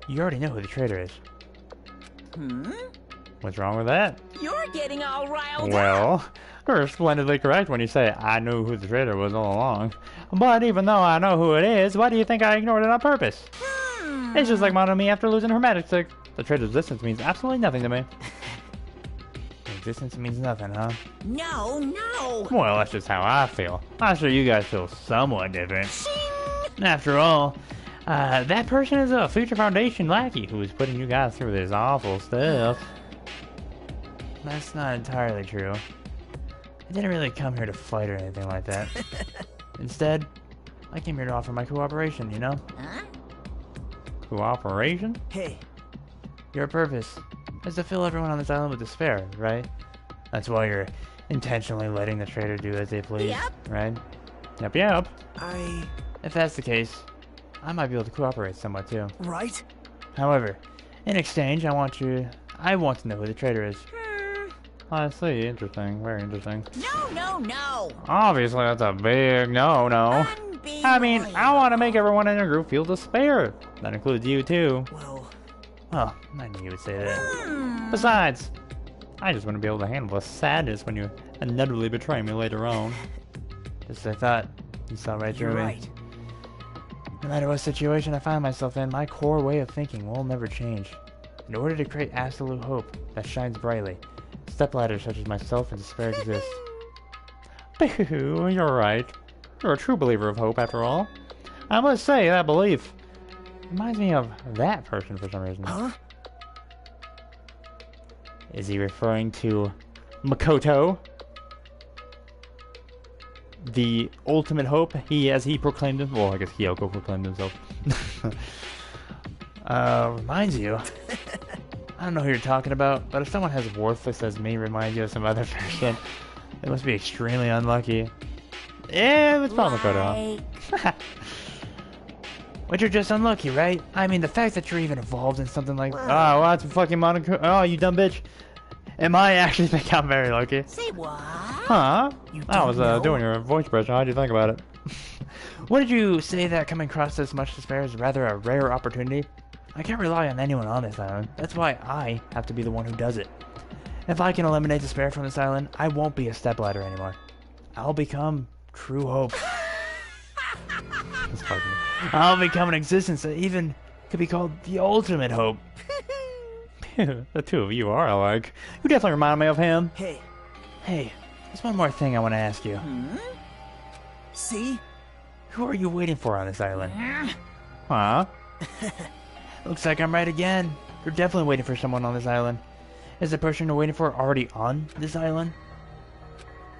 you already know who the traitor is. What's wrong with that? You're getting all riled up. Well, you're splendidly correct when you say I knew who the traitor was all along. But even though I know who it is, why do you think I ignored it on purpose? It's just like Mono Me after losing her magic stick. The traitor's existence means absolutely nothing to me. Existence means nothing, huh? No, no. Well, that's just how I feel. I'm sure you guys feel somewhat different. After all, that person is a Future Foundation lackey who is putting you guys through this awful stuff. that's not entirely true. I didn't really come here to fight or anything like that. Instead, I came here to offer my cooperation, you know? Huh? Cooperation? Hey, Your purpose is to fill everyone on this island with despair, right? That's why you're intentionally letting the traitor do as they please, Yep. right? Yep, yep. I... If that's the case, I might be able to cooperate somewhat too. Right? However, in exchange, I want to know who the traitor is. I see. Interesting. Very interesting. No. Obviously, that's a big no. I mean, I want to make everyone in your group feel despair. That includes you too. Well, I knew you would say that. Besides, I just want to be able to handle the sadness when you inevitably betray me later on. Just as I thought, you saw right through you're me. right. No matter what situation I find myself in, my core way of thinking will never change. In order to create absolute hope that shines brightly, stepladders such as myself and despair exist. Boo, you're right. You're a true believer of hope, after all. I must say, that belief reminds me of that person for some reason. Huh? Is he referring to Makoto? The ultimate hope, as he proclaimed him. Well, I guess Kyoko proclaimed himself. Reminds you. I don't know who you're talking about, but if someone as worthless as me reminds you of some other person, it must be extremely unlucky. Yeah, it's probably Makoto. But you're just unlucky, right? I mean, the fact that you're even involved in something like... Oh, well, that's fucking Monaco... Oh, you dumb bitch. Am I actually think I'm very lucky? Say what? Huh? I was doing your voice impression. How'd you think about it? Wouldn't you say that coming across this much despair is rather a rare opportunity? I can't rely on anyone on this island. That's why I have to be the one who does it. If I can eliminate despair from this island, I won't be a stepladder anymore. I'll become true hope. That's fucking... I'll become an existence that even could be called the ultimate hope. The two of you are alike. You definitely remind me of him. Hey, There's one more thing I want to ask you. see? Who are you waiting for on this island? Huh? Looks like I'm right again. You're definitely waiting for someone on this island. Is the person you're waiting for already on this island?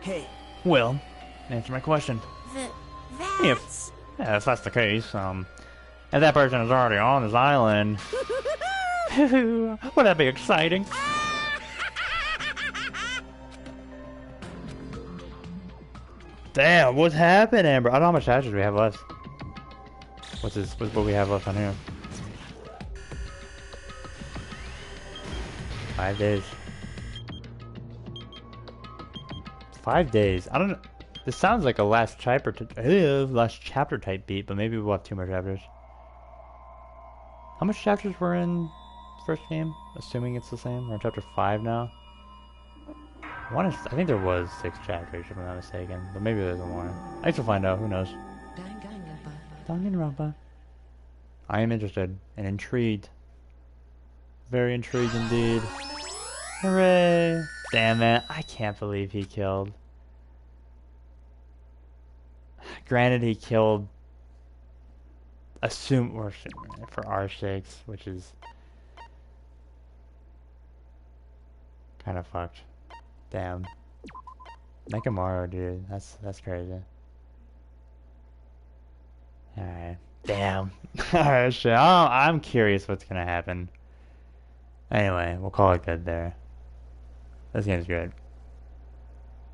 Hey, Well, answer my question. That's... If that's the case, if that person is already on this island, would that be exciting? Damn, what's happening, bro? I don't know how much hatches we have left. What's what we have left on here? 5 days. 5 days. I don't know. This sounds like a last chapter type beat, but maybe we'll have 2 more chapters. How much chapters were in first game? Assuming it's the same. We're on chapter 5 now. I think there was 6 chapters, if I'm not mistaken, but maybe there's more. I guess we'll find out. Who knows? Danganropa. I am interested and intrigued. Very intrigued indeed. Hooray! Damn it! I can't believe he killed. Granted, he killed. For our sakes, which is kind of fucked. Damn. Nekomaru, dude. That's crazy. Alright. Damn. Alright, shit. I'm curious what's gonna happen. Anyway, we'll call it good there. This game's good.